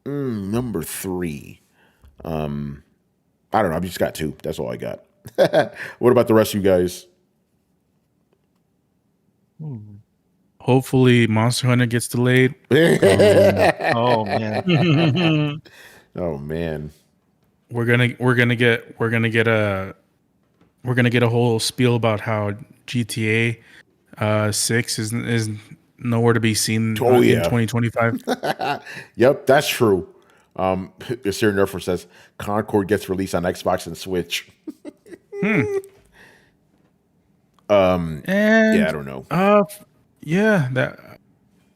number 3, I don't know. I've just got 2. That's all I got. What about the rest of you guys? Hopefully, Monster Hunter gets delayed. Oh man. Oh man. We're gonna get a whole spiel about how GTA 6 is nowhere to be seen in 2025. Yep, that's true. Sir Nerfer says Concord gets released on Xbox and Switch. And yeah, I don't know. Yeah, that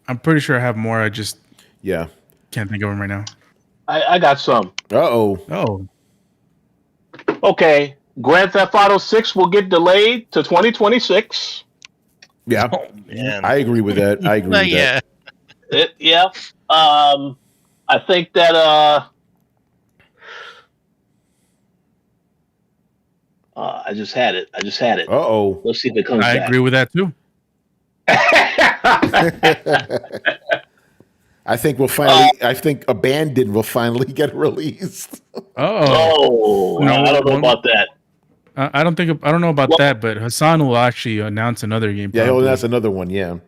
I'm pretty sure I have more. I just can't think of them right now. I got some. Uh-oh. Oh, Okay, Grand Theft Auto 6 will get delayed to 2026. Yeah. Oh man. I agree with that. I agree with that. Yeah. Yeah. I think that I just had it. Uh-oh. Let's see if it comes I back. agree with that too. I think we'll finally. I think Abandon will finally get released. Oh, I don't know about that. I don't know about that, but Hassan will actually announce another game. Yeah, probably. that's another one. Yeah.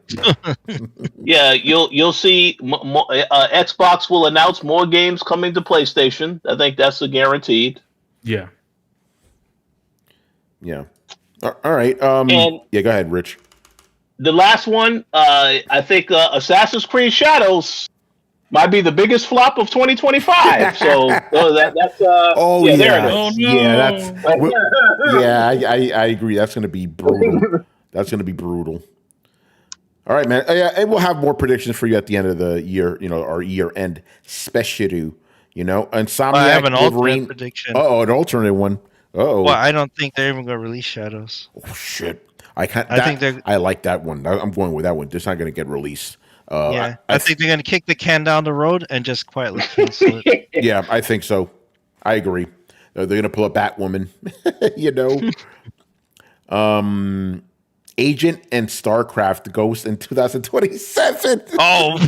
Yeah, you'll see. Xbox will announce more games coming to PlayStation. I think that's a guaranteed. Yeah. Yeah. All right. And- yeah. Go ahead, Rich. The last one, I think Assassin's Creed Shadows might be the biggest flop of 2025. So that's Oh yeah, yeah. there it is. Oh, no. Yeah. Yeah. I agree. That's going to be brutal. That's going to be brutal. All right, man. Yeah, and we'll have more predictions for you at the end of the year. You know, our year-end special. You know, Insomniac. I have an Wolverine. alternate prediction. Oh, an alternate one. Oh. Well, I don't think they're even going to release Shadows. Oh shit! I can't. I think they're- I like that one. I'm going with that one. It's not going to get released. Yeah, I think they're going to kick the can down the road and just quietly cancel it. Yeah, I think so. I agree. They're going to pull a Batwoman. You know. Agent and StarCraft Ghost in 2027. Oh,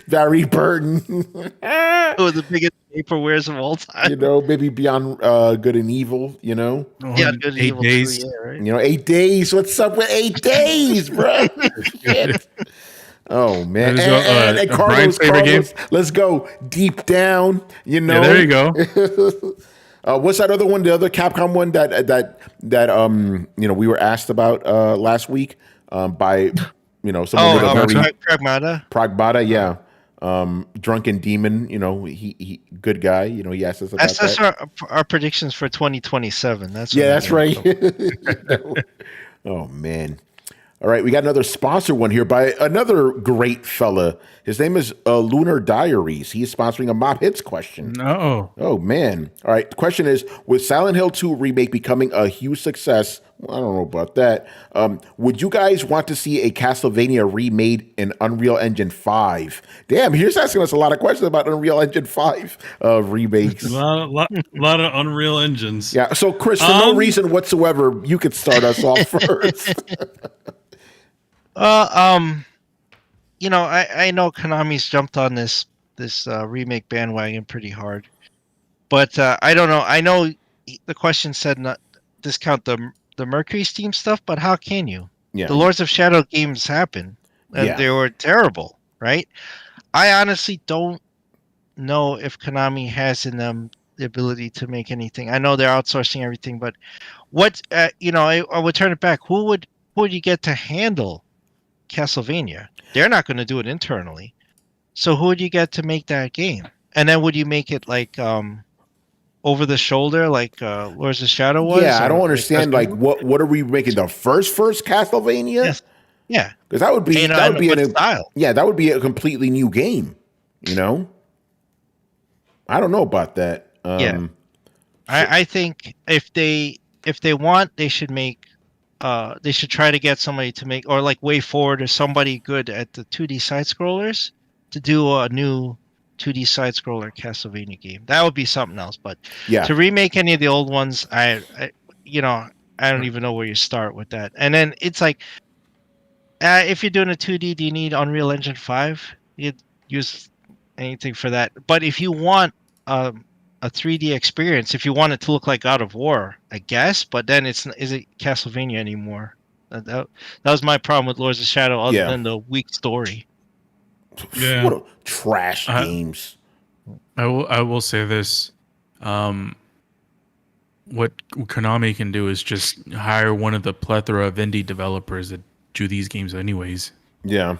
Barry Burton. the biggest vaporwares of all time. You know, maybe Beyond Good and Evil. You know. Yeah, good 8 evil days. too, yeah, right? You know, 8 days. What's up with 8 days, bro? Shit. Oh man! There's And Brian's favorite game. Let's go deep down. You know. Yeah, there you go. What's that other one? The other Capcom one that you know we were asked about last week by someone with a very Pragmata. Pragmata, yeah. Drunken Demon, you know, he good guy. You know, he asked us about That's that. our predictions for 2027. That's Yeah, what that's right. Oh man. All right, we got another sponsor one here by another great fella. His name is Lunar Diaries. He's sponsoring a Mob Hits question. No. Oh man. All right. The question is, with Silent Hill 2 remake becoming a huge success, well, I don't know about that. Would you guys want to see a Castlevania remade in Unreal Engine 5? Damn, here's asking us a lot of questions about Unreal Engine 5 remakes. A lot of Unreal Engines. Yeah. So Chris, for no reason whatsoever, you could start us off first. I know Konami's jumped on this remake bandwagon pretty hard, but I don't know. I know the question said not discount the Mercury Steam stuff, but how can you? Yeah. The Lords of Shadow games happened, and they were terrible, right? I honestly don't know if Konami has in them the ability to make anything. I know they're outsourcing everything, but what I would turn it back. Who would you get to handle Castlevania? They're not going to do it internally. So who would you get to make that game? And then would you make it like over the shoulder like Lords of Shadow was? Yeah, I don't understand. Like, what are we making the first Castlevania? Yes. Yeah, because that would be style. Yeah, that would be a completely new game. You know, I don't know about that. Yeah, I think if they want, they should make. They should try to get somebody to make, or like Way Forward or somebody good at the 2D side scrollers to do a new 2D side scroller Castlevania game. That would be something else. But to remake any of the old ones, I don't even know where you start with that. And then it's like, if you're doing a 2D, do you need Unreal Engine 5? You'd use anything for that. But if you want a 3D experience, if you want it to look like God of War, I guess, but then is it Castlevania anymore? That was my problem with Lords of Shadow, other than the weak story. Yeah. What a trash games. I will say this. What Konami can do is just hire one of the plethora of indie developers that do these games anyways. Yeah.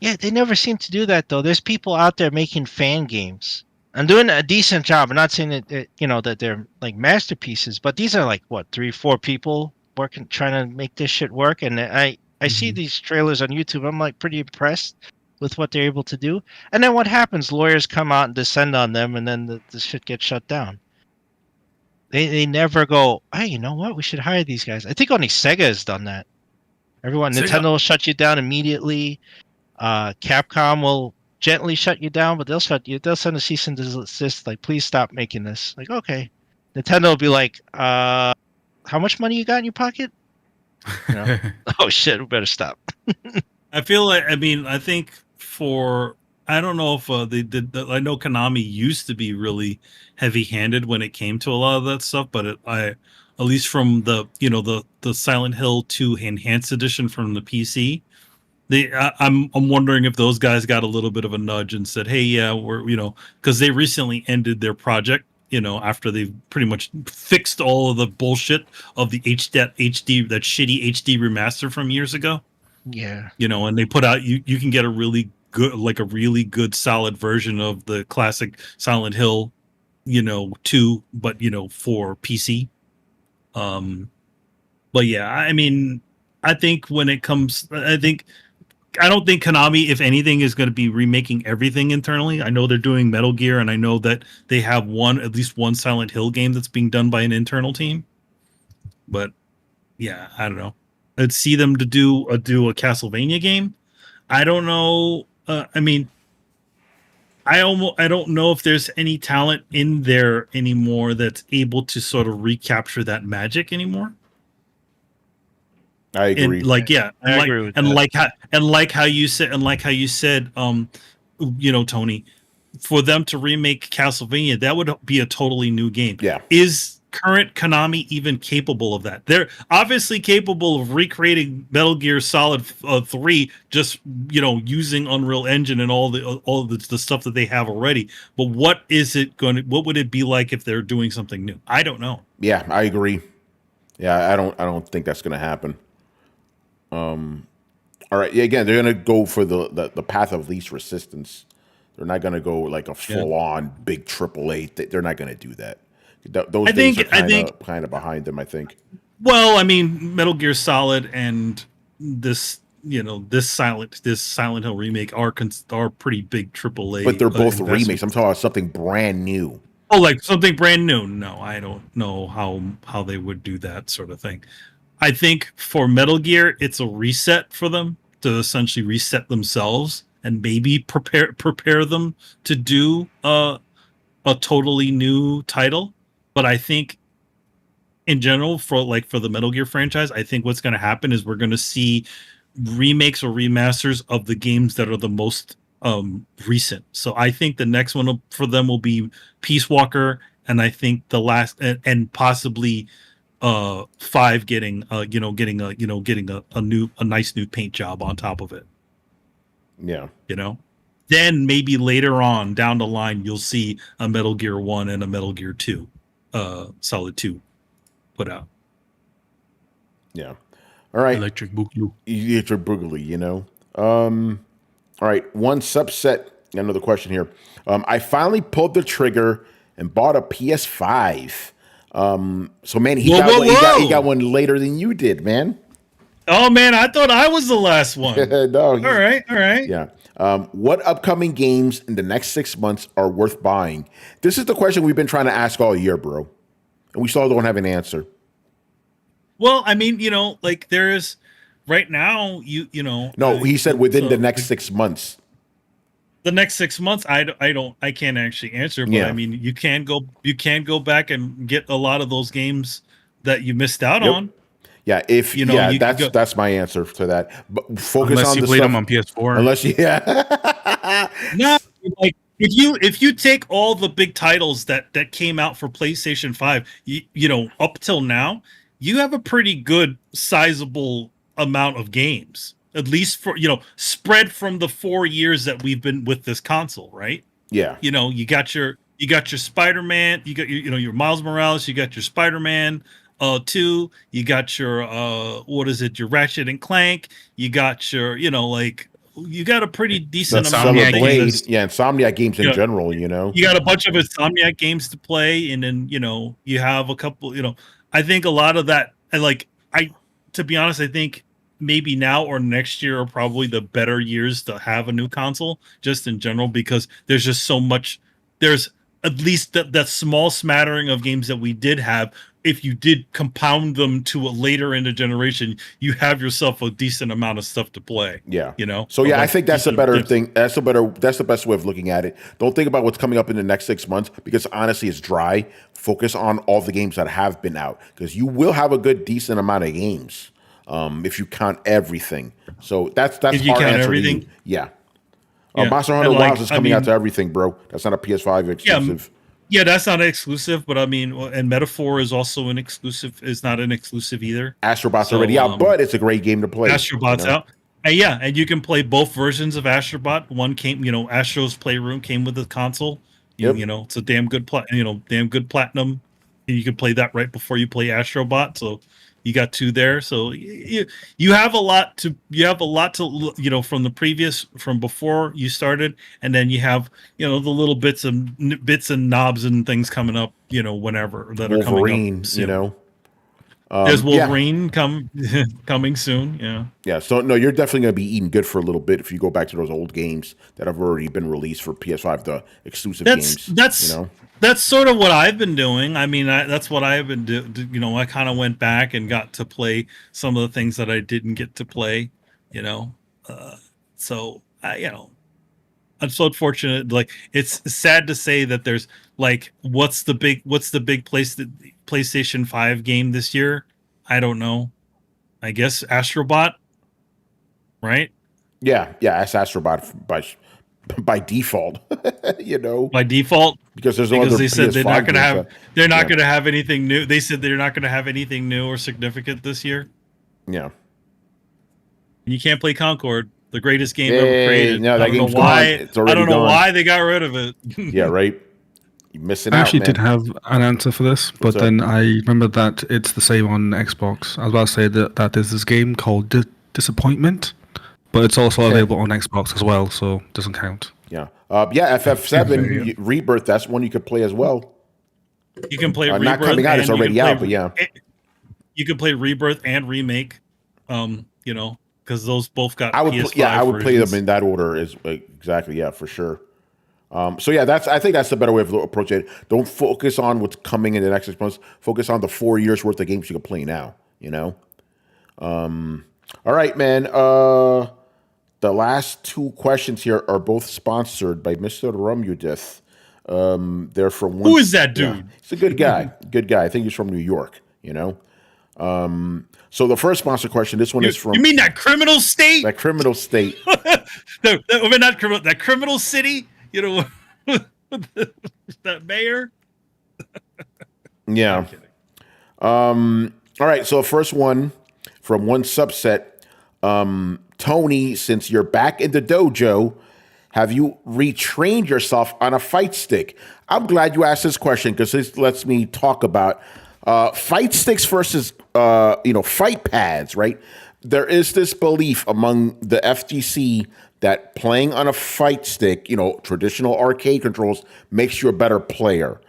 Yeah, they never seem to do that though. There's people out there making fan games and doing a decent job. I'm not saying that that they're like masterpieces, but these are like what 3-4 people working trying to make this shit work. And I see these trailers on YouTube. I'm like pretty impressed. with what they're able to do. And then what happens? Lawyers come out and descend on them, and then the shit gets shut down. They never go, hey, you know what? We should hire these guys. I think only Sega has done that. Nintendo will shut you down immediately. Capcom will gently shut you down, but they'll send a cease and desist, like, please stop making this. Like, okay. Nintendo will be like, how much money you got in your pocket? You know? Oh shit, we better stop. I feel like, I think I don't know if I know Konami used to be really heavy-handed when it came to a lot of that stuff, but at least from the Silent Hill 2 Enhanced Edition from the PC, I'm wondering if those guys got a little bit of a nudge and said, hey, yeah, we're because they recently ended their project, after they've pretty much fixed all of the bullshit of the that shitty HD remaster from years ago. Yeah. And they put out you can get a really good solid version of the classic Silent Hill 2, but for PC. But yeah, I think when it comes, I don't think Konami, if anything, is going to be remaking everything internally. I know they're doing Metal Gear, and I know that they have at least one Silent Hill game that's being done by an internal team. But yeah, I don't know. I'd see them to do a Castlevania game. I don't know. I don't know if there's any talent in there anymore that's able to sort of recapture that magic anymore. I agree. And I agree with that. like how you said, Tony, for them to remake Castlevania, that would be a totally new game. Yeah. Is current Konami even capable of that? They're obviously capable of recreating Metal Gear Solid 3, just using Unreal Engine and all the stuff that they have already. But what would it be like if they're doing something new? I don't know. Yeah, I agree. Yeah, I don't think that's going to happen. All right. Yeah, again, they're going to go for the path of least resistance. They're not going to go like a full-on big AAA. They're not going to do that. Those things are kind of behind them, I think. Well, Metal Gear Solid and this Silent Hill remake are pretty big AAA. But they're both remakes. I'm talking about something brand new. Oh, like something brand new? No, I don't know how they would do that sort of thing. I think for Metal Gear, it's a reset for them to essentially reset themselves and maybe prepare them to do a totally new title. But I think in general, for the Metal Gear franchise, I think what's going to happen is we're going to see remakes or remasters of the games that are the most recent. So I think the next one for them will be Peace Walker, and I think the last and possibly 5 getting a nice new paint job on top of it. Yeah. Then maybe later on down the line you'll see a Metal Gear 1 and a Metal Gear 2 Solid 2 put out. Yeah. All right. Electric Boogaloo. All right. One subset. Another question here. I finally pulled the trigger and bought a PS5. So man, he got one later than you did, man. Oh man, I thought I was the last one. No. All right. Yeah. What upcoming games in the next 6 months are worth buying? This is the question we've been trying to ask all year, bro, and we still don't have an answer. Well, there is right now. No, he said within the next 6 months. The next 6 months, I can't actually answer, but you can go back and get a lot of those games that you missed out on. Yeah, that's my answer to that. But focus unless on you the played stuff, them on PS4. Unless you, No, if you take all the big titles that came out for PlayStation 5, up till now, you have a pretty good sizable amount of games. At least for spread from the 4 years that we've been with this console, right? Yeah. You got your Spider-Man, you got your Miles Morales, you got your Spider-Man 2, you got your your Ratchet and Clank, you got your you got a pretty decent amount of games. Insomniac games in general, You got a bunch of Insomniac games to play, and then you have a couple, I think a lot of that, to be honest, I think maybe now or next year are probably the better years to have a new console, just in general, because there's just so much. There's at least that small smattering of games that we did have. If you did compound them to a later in the generation, you have yourself a decent amount of stuff to play. Yeah. You know? So yeah, I think that's a better thing. That's the best way of looking at it. Don't think about what's coming up in the next 6 months, because honestly it's dry. Focus on all the games that have been out, because you will have a good decent amount of games. If you count everything. So that's if you our count answer everything. to you. Yeah. Yeah. Monster Hunter Wilds is coming out to everything, bro. That's not a PS5 exclusive. Yeah, that's not an exclusive, but I mean, and Metaphor is also an exclusive. It's not an exclusive either. Astrobot's already out, but it's a great game to play. Astrobot's out. And yeah, and you can play both versions of Astrobot. One came, Astro's Playroom came with the console. You know, it's a damn good damn good platinum. And you can play that right before you play Astrobot. So you got two there. So you have a lot to from the previous, from before you started, and then you have the little bits and knobs and things coming up, whenever that Wolverine, are coming up soon. There's Wolverine coming soon. Yeah. Yeah. So no, you're definitely going to be eating good for a little bit if you go back to those old games that have already been released for PS5, the exclusive games. That's sort of what I've been doing. I mean, that's what I've been doing. I kind of went back and got to play some of the things that I didn't get to play. So I'm so unfortunate. Like, it's sad to say that there's what's the big PlayStation 5 game this year? I don't know. I guess Astrobot, right? Yeah, it's Astrobot by default. By default, because there's because they said PS5 they're not going to have anything new. They said they're not going to have anything new or significant this year. Yeah, you can't play Concord, the greatest game ever created. No, that game's gone. It's already I don't know gone. why they got rid of it. Yeah, right. You're missing I out, actually man. did have an answer for this, but then I remembered that it's the same on Xbox. I was about to say that there's this game called Disappointment, but it's also available on Xbox as well, so it doesn't count. Yeah. FF7 Rebirth, that's one you could play as well. You can play Rebirth. Not coming out, it's already out, but yeah. You can play Rebirth and Remake, because those both got PS5 I would play versions. them in that order exactly, for sure. So yeah, I think that's the better way of approaching it. Don't focus on what's coming in the next 6 months. Focus on the 4 years worth of games you can play now. All right, man. The last two questions here are both sponsored by Mr. Rumudith. They're from Who is that dude? Yeah, he's a good guy. Good guy. I think he's from New York. So the first sponsor question. This one is from. You mean that criminal state? That criminal state. Not criminal. That criminal city. That mayor. Yeah. All right. So first one from one subset. Tony, since you're back in the dojo, have you retrained yourself on a fight stick? I'm glad you asked this question because this lets me talk about fight sticks versus fight pads, right? There is this belief among the FGC that playing on a fight stick, traditional arcade controls, makes you a better player.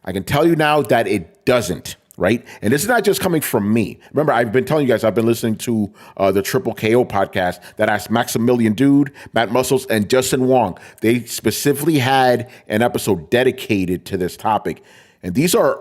I can tell you now that it doesn't. Right? And this is not just coming from me. Remember, I've been telling you guys, I've been listening to the Triple KO podcast that asked Maximilian Dude, Matt Muscles, and Justin Wong. They specifically had an episode dedicated to this topic. And these are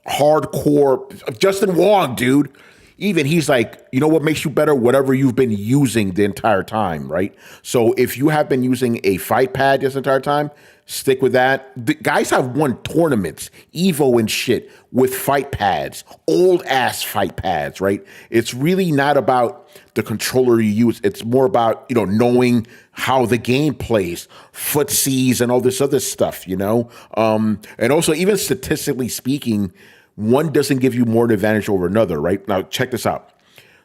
hardcore. Justin Wong, dude. Even he's like, you know what makes you better? Whatever you've been using the entire time, right? So if you have been using a fight pad this entire time, stick with that. The guys have won tournaments, Evo and shit, with fight pads, old ass fight pads, right? It's really not about the controller you use. It's more about, knowing how the game plays, footsies and all this other stuff, and also even statistically speaking, one doesn't give you more advantage over another, right? Now check this out.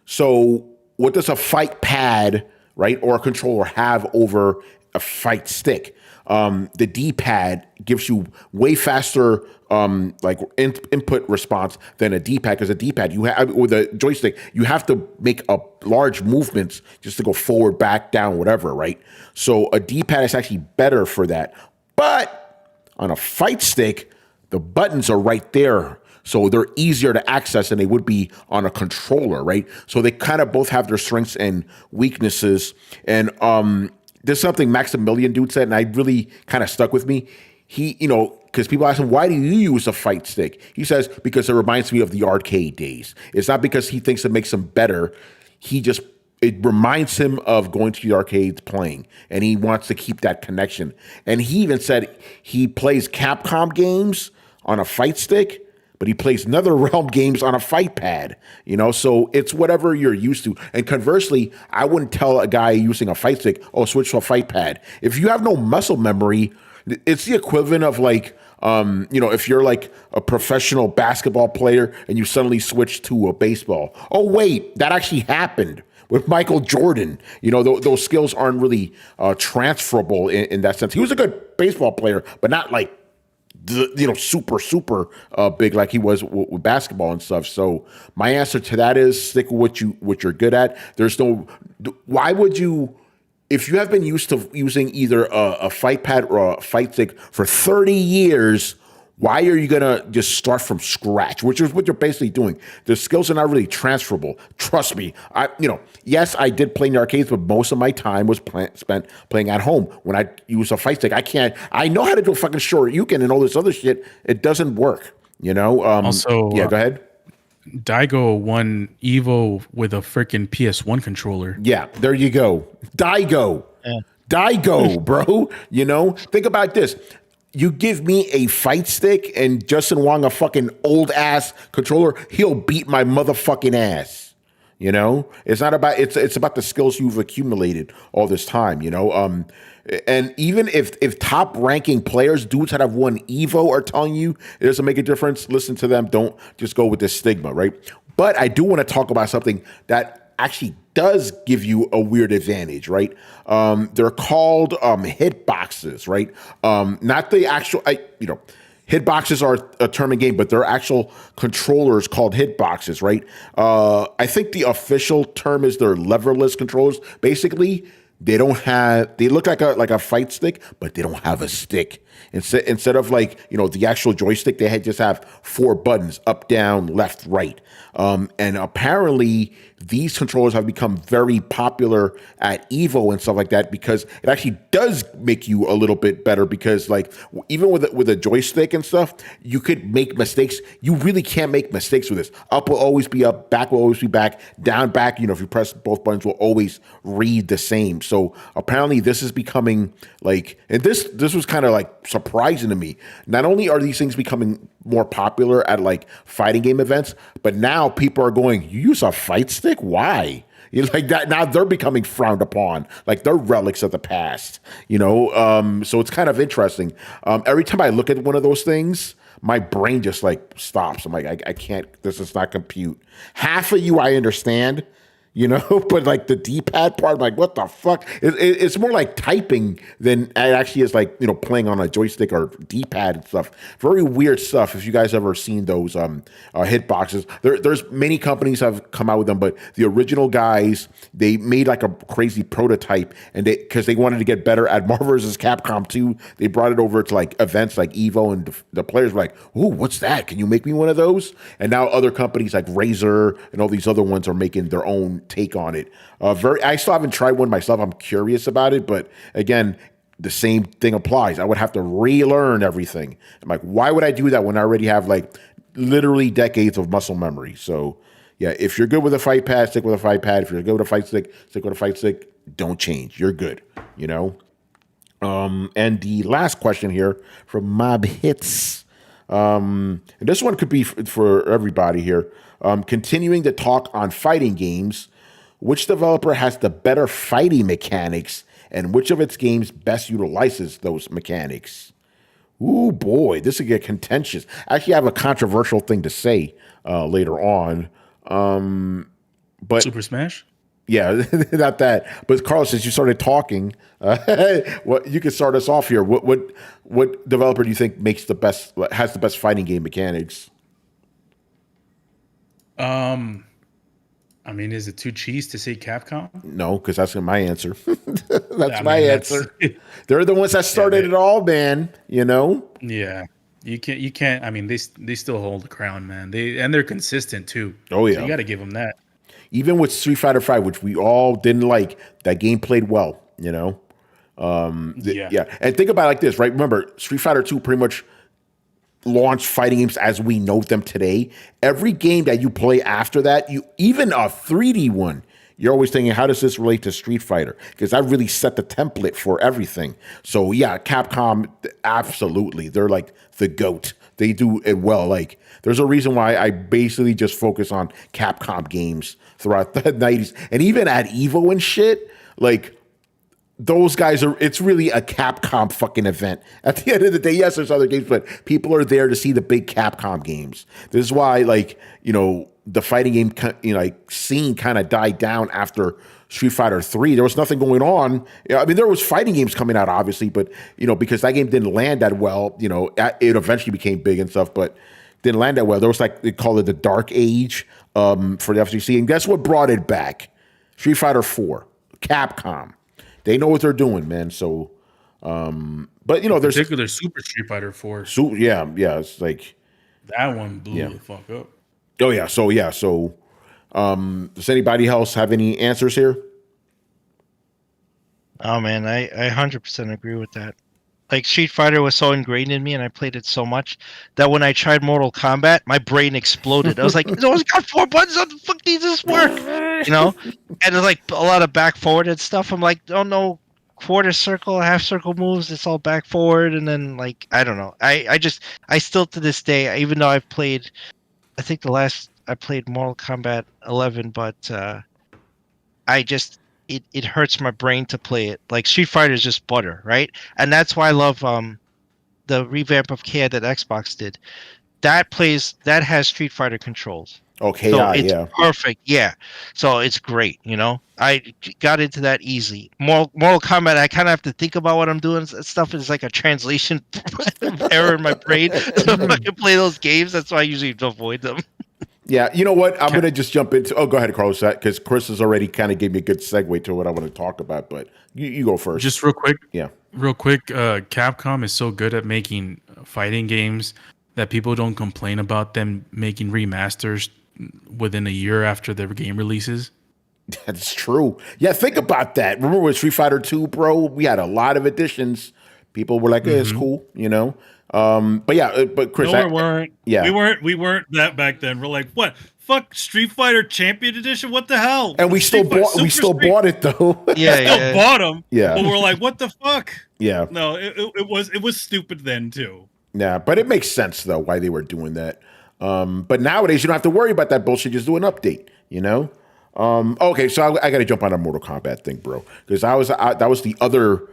So what does a fight pad, right, or a controller have over a fight stick? The D-pad gives you way faster input response than a D-pad, because a D-pad with a joystick you have to make large movements just to go forward, back, down, whatever, right? So a D-pad is actually better for that. But on a fight stick, the buttons are right there. So they're easier to access than they would be on a controller, right? So they kind of both have their strengths and weaknesses. And there's something Maximilian dude said, and I really kind of stuck with me. He, because people ask him, why do you use a fight stick? He says, because it reminds me of the arcade days. It's not because he thinks it makes him better. It reminds him of going to the arcades playing, and he wants to keep that connection. And he even said he plays Capcom games on a fight stick, but he plays NetherRealm games on a fight pad, so it's whatever you're used to. And conversely, I wouldn't tell a guy using a fight stick, switch to a fight pad. If you have no muscle memory, it's the equivalent of like, if you're like a professional basketball player and you suddenly switch to a baseball. Oh, wait, that actually happened with Michael Jordan. Those skills aren't really transferable in that sense. He was a good baseball player, but not like, super big like he was with basketball and stuff. So my answer to that is stick with what you're good at. Why would you, if you have been used to using either a fight pad or a fight stick for 30 years, why are you going to just start from scratch, which is what you're basically doing? The skills are not really transferable. Trust me. Yes, I did play in the arcades, but most of my time was spent playing at home. When I use a fight stick, I know how to do a fucking Shoryuken and all this other shit. It doesn't work, Also, yeah, go ahead. Daigo won Evo with a freaking PS1 controller. Yeah, there you go. Daigo. Yeah. Daigo, bro. Think about this. You give me a fight stick and Justin Wong a fucking old ass controller, he'll beat my motherfucking ass. It's not about it's about the skills you've accumulated all this time. And even if top ranking players, dudes that have won Evo, are telling you it doesn't make a difference, listen to them. Don't just go with this stigma, right? But I do want to talk about something that actually does give you a weird advantage, right? They're called hitboxes, right? Not the actual, hitboxes are a term in game, but they're actual controllers called hitboxes, right? I think the official term is they're leverless controllers. Basically, they look like a fight stick, but they don't have a stick. Instead of like, the actual joystick, they just have 4 buttons, up, down, left, right. And apparently these controllers have become very popular at Evo and stuff like that because it actually does make you a little bit better because like even with a joystick and stuff, you could make mistakes. You really can't make mistakes with this. Up will always be up, back will always be back, down, back, if you press both buttons will always read the same. So apparently this is becoming like, and this was kind of like surprising to me. Not only are these things becoming more popular at like fighting game events, but now people are going, you use a fight stick? Why? Like that now they're becoming frowned upon, like they're relics of the past, so it's kind of interesting. Every time I look at one of those things, my brain just like stops. I'm like, I can't, this does not compute. Half of you I understand, but like the D-pad part, I'm like, what the fuck? It's more like typing than it actually is like, playing on a joystick or D-pad and stuff. Very weird stuff. If you guys ever seen those hitboxes, there's many companies have come out with them, but the original guys, they made like a crazy prototype, and because they wanted to get better at Marvel vs. Capcom 2, they brought it over to like events like Evo, and the players were like, ooh, what's that? Can you make me one of those? And now other companies like Razer and all these other ones are making their own take on it. I still haven't tried one myself. I'm curious about it, but again, the same thing applies. I would have to relearn everything. I'm like, why would I do that when I already have like literally decades of muscle memory? So yeah, if you're good with a fight pad, stick with a fight pad. If you're good with a fight stick, stick with a fight stick. Don't change. You're good. And the last question here from Mob Hits. And this one could be for everybody here. Continuing to talk on fighting games, which developer has the better fighting mechanics and which of its games best utilizes those mechanics? Ooh, boy, this will get contentious. Actually, I have a controversial thing to say later on. But Super Smash? Yeah, not that. But Carlos, since you started talking, you can start us off here. What developer do you think has the best fighting game mechanics? I mean, is it too cheese to say Capcom? No, because that's my answer. That's my answer. They're the ones that started it all, man. Yeah. You can't. I mean, they still hold the crown, man. They're consistent too. Oh yeah, so you got to give them that. Even with Street Fighter V, which we all didn't like, that game played well. You know. Yeah. And think about it like this, right? Remember, Street Fighter 2 pretty much launched fighting games as we know them today. Every game that you play after that, even a 3D one, you're always thinking, how does this relate to Street Fighter? Because that really set the template for everything. So yeah, Capcom, absolutely. They're like the GOAT. They do it well. Like, there's a reason why I basically just focus on Capcom games throughout the 90s. And even at Evo and shit, like, those guys it's really a Capcom fucking event. At the end of the day, yes, there's other games, but people are there to see the big Capcom games. This is why, like, you know, the fighting game, like, scene kind of died down after Street Fighter 3. There was nothing going on. I mean, there was fighting games coming out, obviously, but, you know, because that game didn't land that well, you know, it eventually became big and stuff, but didn't land that well. There was, like, they call it the Dark Age for the FGC, and that's what brought it back. Street Fighter 4, Capcom. They know what they're doing, man. So, but you know, there's particular Super Street Fighter 4. Yeah, it's like that one blew the fuck up. Oh yeah, so does anybody else have any answers here? Oh man, I 100% agree with that. Like, Street Fighter was so ingrained in me, and I played it so much that when I tried Mortal Kombat, my brain exploded. I was like, "It's only got 4 buttons. How the fuck does this work?" You know, and it's like a lot of back forward and stuff. I'm like, "Oh no, quarter circle, half circle moves. It's all back forward." And then, like, I don't know. I still to this day, even though I've played, I think I played Mortal Kombat 11, but it hurts my brain to play it. Like, Street Fighter is just butter, right? And that's why I love the revamp of KI that Xbox did. That has Street Fighter controls. Okay, so it's perfect. Yeah, so it's great. You know, I got into that easy. Mortal Kombat, I kind of have to think about what I'm doing. Stuff is like a translation error in my brain. So if I can play those games, that's why I usually avoid them. Yeah, you know what? I'm going to just jump into... Oh, go ahead, Carlos, because Chris has already kind of gave me a good segue to what I want to talk about, but you go first. Just real quick. Yeah. Real quick, Capcom is so good at making fighting games that people don't complain about them making remasters within a year after their game releases. That's true. Yeah, think about that. Remember with Street Fighter 2, bro? We had a lot of editions. People were like, hey, it's cool, you know? But yeah, but Chris, no, we weren't. Yeah, we weren't that back then. We're like, what? Fuck Street Fighter Champion Edition? What the hell? And we still bought it though. Yeah, bought them. Yeah, but we're like, what the fuck? Yeah, no, it was stupid then too. Yeah, but it makes sense though why they were doing that. But nowadays you don't have to worry about that bullshit. Just do an update, you know. Okay, so I got to jump on a Mortal Kombat thing, bro, because that was the other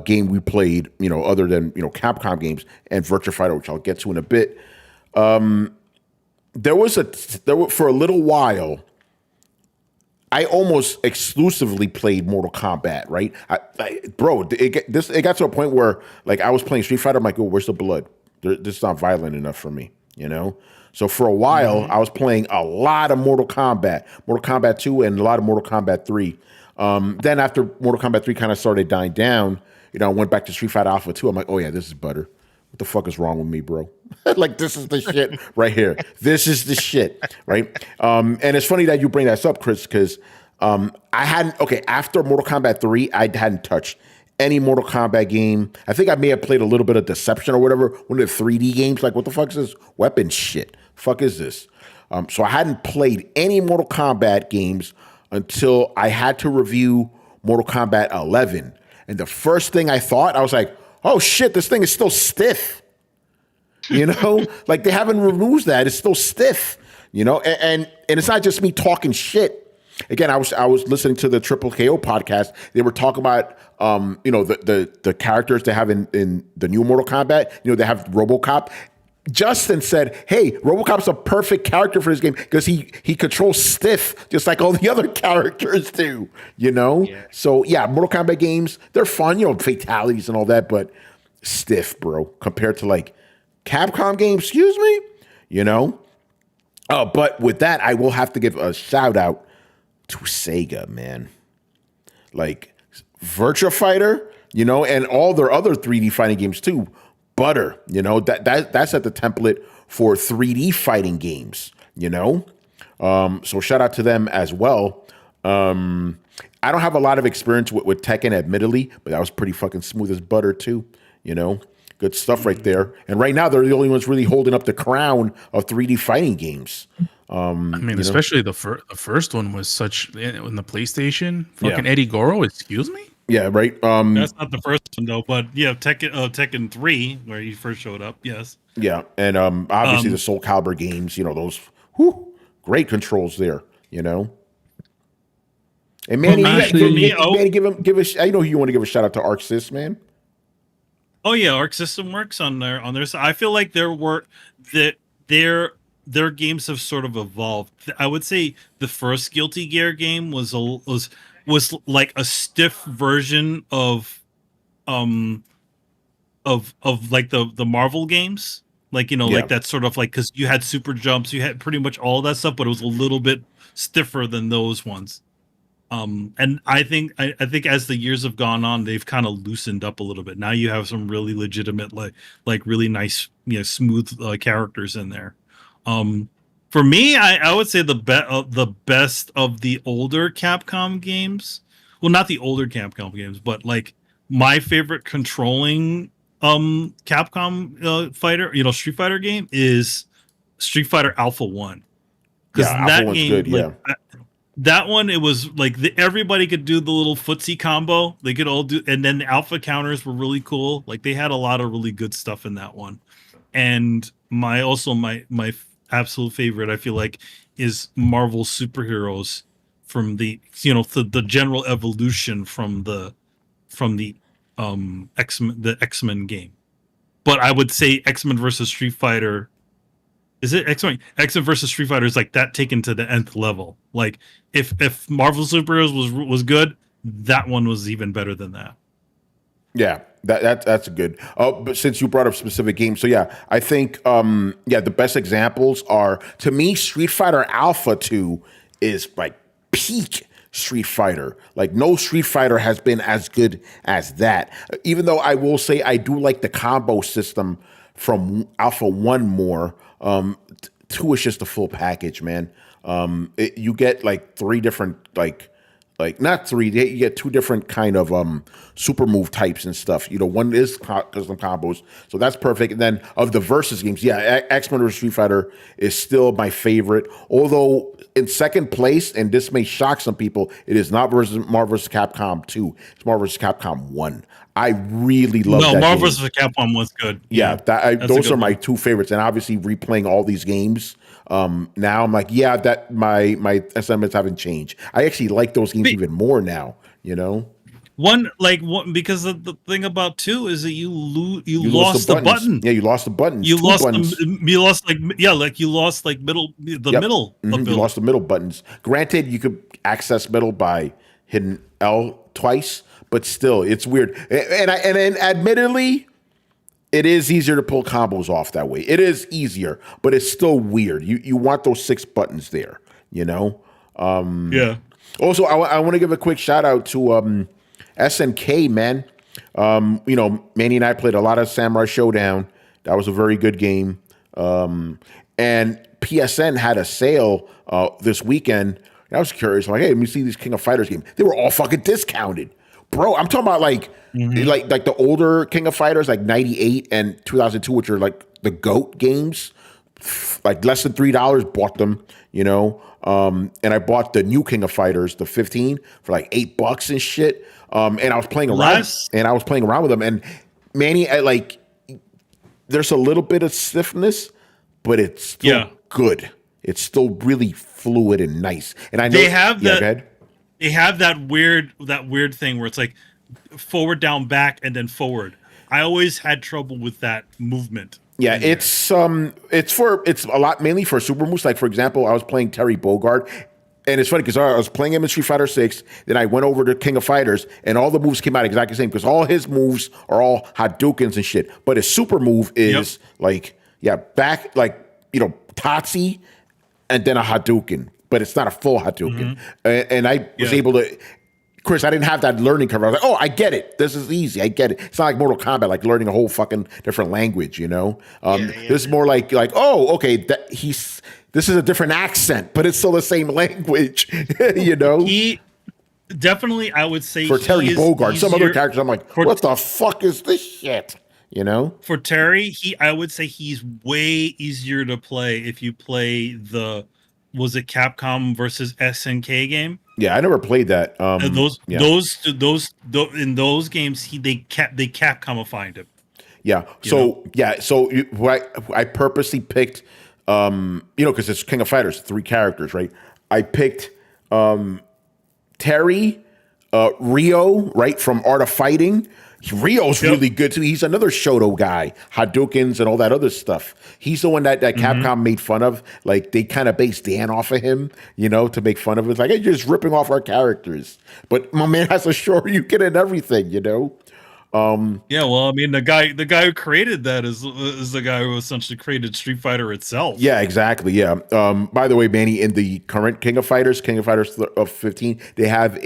game we played, you know, other than, you know, Capcom games and Virtua Fighter, which I'll get to in a bit. There were for a little while, I almost exclusively played Mortal Kombat, right? It got to a point where, like, I was playing Street Fighter, I'm like, oh, where's the blood? This is not violent enough for me, you know? So for a while, I was playing a lot of Mortal Kombat 2 and a lot of Mortal Kombat 3. Then after Mortal Kombat 3 kind of started dying down, you know, I went back to Street Fighter Alpha 2. I'm like, oh yeah, this is butter. What the fuck is wrong with me, bro? Like, this is the shit right here. This is the shit, right? And it's funny that you bring that up, Chris, because after Mortal Kombat 3, I hadn't touched any Mortal Kombat game. I think I may have played a little bit of Deception or whatever, one of the 3D games. Like, what the fuck is this weapon shit? Fuck is this? So I hadn't played any Mortal Kombat games until I had to review Mortal Kombat 11. And the first thing I thought, I was like, oh shit, this thing is still stiff. You know, like, they haven't removed that. It's still stiff, you know, and it's not just me talking shit. Again, I was listening to the Triple KO podcast. They were talking about, you know, the characters they have in the new Mortal Kombat. You know, they have RoboCop. Justin said, hey, RoboCop's a perfect character for this game because he controls stiff just like all the other characters do, you know? Yeah. So, yeah, Mortal Kombat games, they're fun, you know, fatalities and all that, but stiff, bro, compared to, like, Capcom games, excuse me, you know? But with that, I will have to give a shout out to Sega, man. Like, Virtua Fighter, you know, and all their other 3D fighting games too. butter. You know, that's at the template for 3D fighting games, you know? So shout out to them as well. I don't have a lot of experience with Tekken, admittedly, but that was pretty fucking smooth as butter too, you know? Good stuff right there. And right now, they're the only ones really holding up the crown of 3D fighting games. I mean, especially the first one was such in the PlayStation. Fucking Eddie Goro, excuse me. Yeah, right. That's not the first one though, but yeah, Tekken 3, where he first showed up. Yes. Yeah, and obviously the Soul Calibur games. You know, those great controls there. You know. And Manny, Manny, give a. I know you want to give a shout out to Arc Sys, man. Oh yeah, Arc System Works on their side. I feel like their games have sort of evolved. I would say the first Guilty Gear game was like a stiff version of like the Marvel games, like, you know, like that sort of like, because you had super jumps, you had pretty much all that stuff, but it was a little bit stiffer than those ones. And I think as the years have gone on, they've kind of loosened up a little bit. Now you have some really legitimate, like really nice, you know, smooth characters in there. For me, I would say the best of the older Capcom games. Well, not the older Capcom games, but like my favorite controlling Capcom fighter, you know, Street Fighter game is Street Fighter Alpha 1. Because that game, good, like, that one, it was like everybody could do the little footsie combo. They could all do, and then the alpha counters were really cool. Like they had a lot of really good stuff in that one. And my absolute favorite, I feel like, is Marvel superheroes from the, you know, the general evolution from the X-Men game. But I would say X-Men versus Street Fighter. Is it X-Men versus Street Fighter is like that taken to the nth level. Like if Marvel superheroes was good, that one was even better than that. Yeah, that's good. But since you brought up specific games, so yeah, I think the best examples are, to me, Street Fighter Alpha 2 is like peak Street Fighter. Like no Street Fighter has been as good as that. Even though I will say I do like the combo system from Alpha 1 more. 2 is just the full package, man. You get like 3 different like not 3, you get 2 different kind of super move types and stuff. You know, one is custom combos, so that's perfect. And then of the versus games, X-Men vs. Street Fighter is still my favorite. Although in second place, and this may shock some people, it is not Marvel vs. Capcom 2. It's Marvel vs. Capcom 1. I really love that. No, Marvel vs. Capcom was good. Yeah, those are my 2 favorites. And obviously replaying all these games, now I'm like, that my sentiments haven't changed. I actually like those games even more now, you know? One because the thing about 2 is that you lost the button. Yeah, you lost the buttons. You lost middle. You lost the middle buttons. Granted, you could access middle by hitting L twice, but still, it's weird. And admittedly, it is easier to pull combos off that way. It is easier, but it's still weird. You want those 6 buttons there, you know? Yeah. Also, I want to give a quick shout out to SNK, man. You know, Manny and I played a lot of Samurai Showdown. That was a very good game. And PSN had a sale this weekend. And I was curious. I'm like, hey, let me see these King of Fighters games. They were all fucking discounted. Bro, I'm talking about like the older King of Fighters, like 98 and 2002, which are like the GOAT games, like less than $3, bought them, you know. And I bought the new King of Fighters, the 15, for like $8 and shit. And I was playing around with them. And Manny, there's a little bit of stiffness, but it's still good. It's still really fluid and nice. And I know they have that. They have that weird thing where it's like forward, down, back, and then forward. I always had trouble with that movement. Yeah, it's a lot mainly for super moves. Like for example, I was playing Terry Bogard, and it's funny because I was playing him in Street Fighter 6. Then I went over to King of Fighters, and all the moves came out exactly the same because all his moves are all Hadoukens and shit. But his super move is back, like, you know, Tatsi, and then a Hadouken. But it's not a full Hadouken. And I was able to Chris, I didn't have that learning curve. I was like, oh, I get it. This is easy. I get it. It's not like Mortal Kombat, like learning a whole fucking different language, you know? This is more like, oh, okay, this is a different accent, but it's still the same language, you know? He definitely, I would say, for Terry Bogard, some other characters, I'm like, what the fuck is this shit? You know? For Terry, I would say he's way easier to play if you play was it Capcom versus SNK game? Yeah, I never played that. Those in those games, they Capcomified him. Yeah. So I purposely picked, because it's King of Fighters, 3 characters, right? I picked Terry, Ryo, right, from Art of Fighting. Rio's really good too. He's another Shoto guy, Hadoukens and all that other stuff. He's the one that Capcom made fun of. Like they kind of based Dan off of him, to make fun of it. It's like, hey, you're just ripping off our characters. But my man has a Shoryuken and everything, Yeah, well, I mean, the guy who created that is the guy who essentially created Street Fighter itself. Yeah, exactly. Yeah. By the way, Manny, in the current King of Fighters 15, they have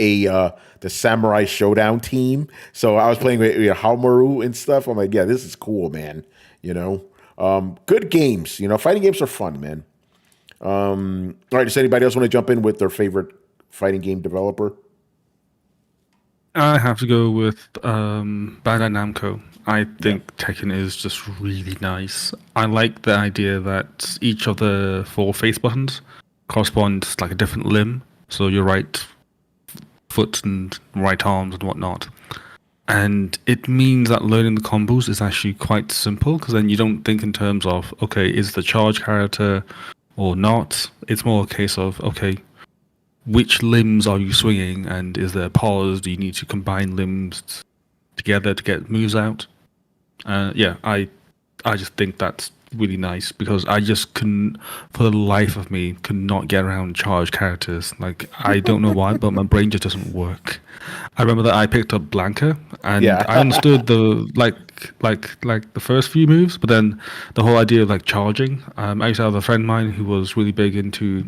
the Samurai Showdown team. So I was playing with Haomaru and stuff. I'm like, yeah, this is cool, man. Good games. Fighting games are fun, man. All right. Does anybody else want to jump in with their favorite fighting game developer? I have to go with Bandai Namco. I think Tekken is just really nice. I like the idea that each of the 4 face buttons corresponds like a different limb. So your right foot and right arms and whatnot. And it means that learning the combos is actually quite simple because then you don't think in terms of, okay, is the charge character or not? It's more a case of, okay, which limbs are you swinging, and is there a pause? Do you need to combine limbs together to get moves out? I just think that's really nice because I just couldn't, for the life of me, could not get around charge characters. Like I don't know why, but my brain just doesn't work. I remember that I picked up Blanca, and I understood the like the first few moves, but then the whole idea of like charging. I used to have a friend of mine who was really big into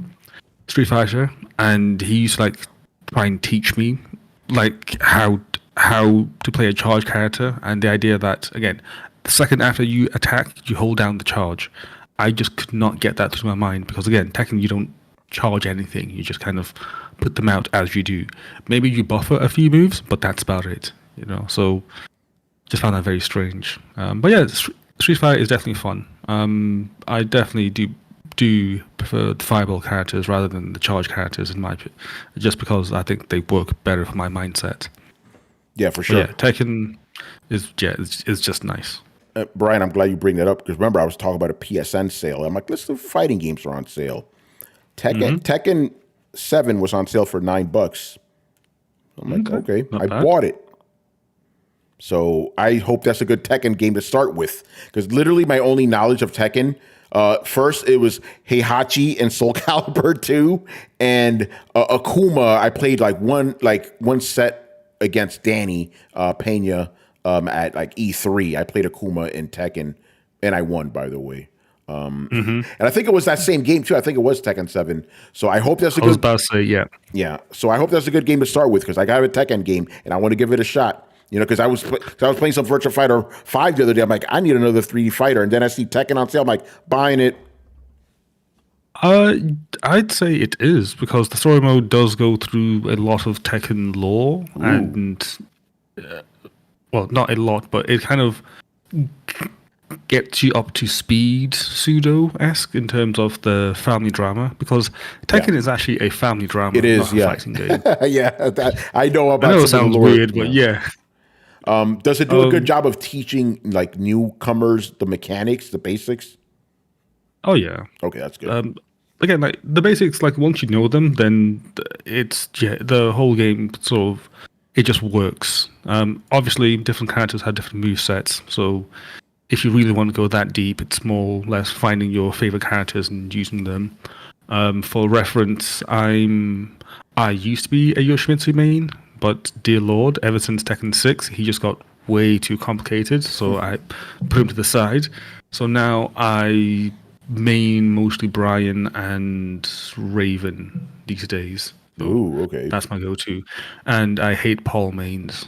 Street Fighter, and he used to like try and teach me like how to play a charge character, and the idea that again, the second after you attack, you hold down the charge. I just could not get that through my mind because again, Tekken, you don't charge anything. You just kind of put them out as you do. Maybe you buffer a few moves, but that's about it. So just found that very strange. But yeah, Street Fighter is definitely fun. I definitely do prefer the fireball characters rather than the charge characters in my opinion, just because I think they work better for my mindset. Yeah, for sure. But yeah, Tekken is just nice. Brian, I'm glad you bring that up because remember I was talking about a PSN sale. I'm like, listen, fighting games are on sale. Tekken 7 was on sale for $9. I'm like, okay, I bought it. So I hope that's a good Tekken game to start with because literally my only knowledge of Tekken. First, it was Heihachi and Soul Calibur 2, and Akuma. I played like one set against Danny Pena at like E3. I played Akuma in Tekken, and I won, by the way. And I think it was that same game too. I think it was Tekken 7. So I hope that's a good. I was about to say, yeah. Yeah. So I hope that's a good game to start with because I got a Tekken game and I want to give it a shot. Because I was playing some Virtua Fighter 5 the other day. I'm like, I need another 3D fighter, and then I see Tekken on sale. I'm like, buying it. I'd say it is because the story mode does go through a lot of Tekken lore, and well, not a lot, but it kind of gets you up to speed, pseudo-esque in terms of the family drama. Because Tekken is actually a family drama. It is, not a fighting game. I know about. I know it sounds weird, but yeah. Does it do a good job of teaching like newcomers the mechanics, the basics? Oh yeah. Okay, that's good. Again, like the basics, like once you know them, then it's the whole game sort of it just works. Obviously, different characters have different move sets, so if you really want to go that deep, it's more or less finding your favorite characters and using them. For reference, I used to be a Yoshimitsu main. But dear Lord, ever since Tekken 6, he just got way too complicated, so I put him to the side. So now I main mostly Brian and Raven these days. Ooh, okay. That's my go-to. And I hate Paul mains,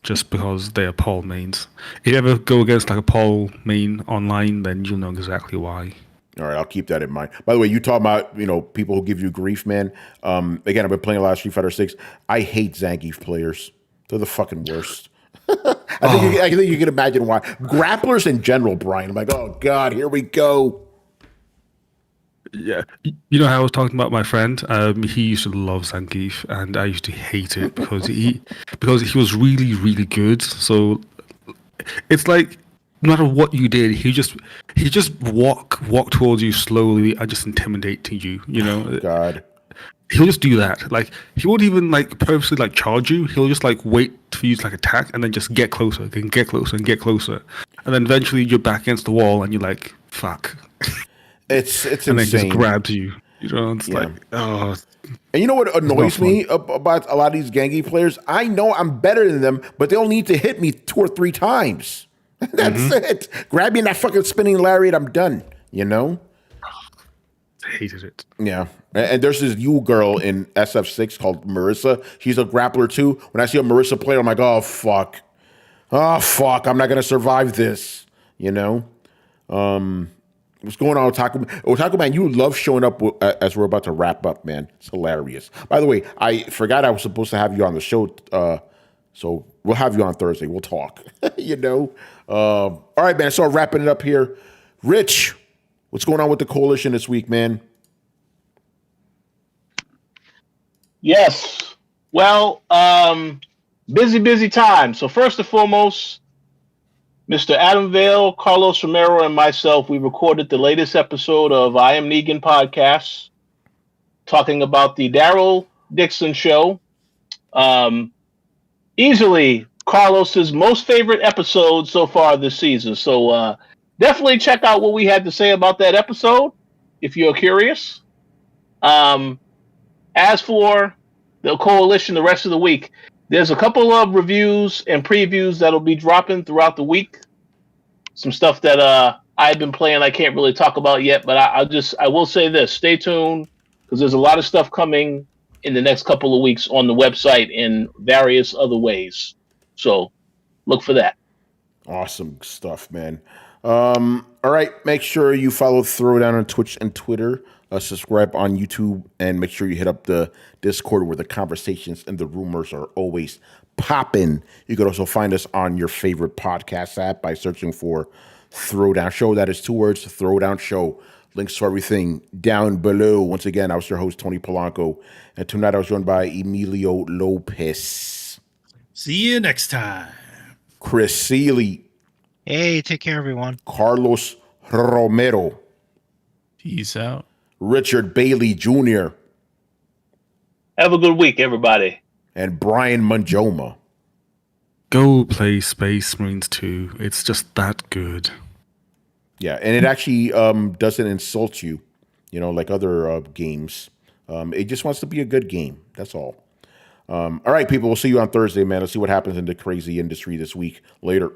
just because they are Paul mains. If you ever go against like a Paul main online, then you'll know exactly why. All right, I'll keep that in mind. By the way, you talk about people who give you grief, man. Again, I've been playing a lot of Street Fighter 6. I hate Zangief players. They're the fucking worst. I think you can imagine why. Grapplers in general, Brian. I'm like, oh god, here we go. Yeah, you know how I was talking about my friend? He used to love Zangief, and I used to hate it because he was really, really good. So it's like no matter what you did, he just walk towards you slowly and just intimidate you. Oh, god. He'll just do that. Like he won't even like purposely like charge you. He'll just like wait for you to like attack and then just get closer, and get closer and get closer, and then eventually you're back against the wall and you're like, fuck. It's and insane. then he just grabs you. It's like, oh. And you know what annoys me about a lot of these Zangief players? I know I'm better than them, but they'll need to hit me 2 or 3 times. That's it. Grab me in that fucking spinning lariat, I'm done. I hated it. Yeah. And there's this new girl in SF6 called Marissa. She's a grappler too. When I see a Marissa player, I'm like, oh, fuck. Oh, fuck. I'm not going to survive this. What's going on, Otaku? Otaku Man, you love showing up as we're about to wrap up, man. It's hilarious. By the way, I forgot I was supposed to have you on the show, so we'll have you on Thursday. We'll talk, All right, man, so wrapping it up here. Rich, what's going on with the coalition this week, man? Yes. Well, busy time. So first and foremost, Mr. Adam Vale, Carlos Romero, and myself, we recorded the latest episode of I Am Negan podcast, talking about the Daryl Dixon show. Easily Carlos's most favorite episode so far this season. So definitely check out what we had to say about that episode if you're curious. As for the coalition the rest of the week, there's a couple of reviews and previews that'll be dropping throughout the week. Some stuff that I've been playing I can't really talk about yet, but I will say this. Stay tuned, because there's a lot of stuff coming in the next couple of weeks on the website in various other ways. So look for that. Awesome stuff, man. All right, make sure you follow Throwdown on Twitch and Twitter. Subscribe on YouTube, and make sure you hit up the Discord where the conversations and the rumors are always popping. You could also find us on your favorite podcast app by searching for Throwdown Show. That is 2 words, Throwdown Show. Links to everything down below. Once again, I was your host, Tony Polanco, and tonight I was joined by Emilio Lopez. See you next time. Chris Seeley. Hey, take care, everyone. Carlos Romero. Peace out. Richard Bailey Jr. Have a good week, everybody. And Brian Manjoma. Go play Space Marines 2. It's just that good. Yeah, and it actually doesn't insult you, like other games. It just wants to be a good game. That's all. All right, people, we'll see you on Thursday, man. Let's see what happens in the crazy industry this week. Later.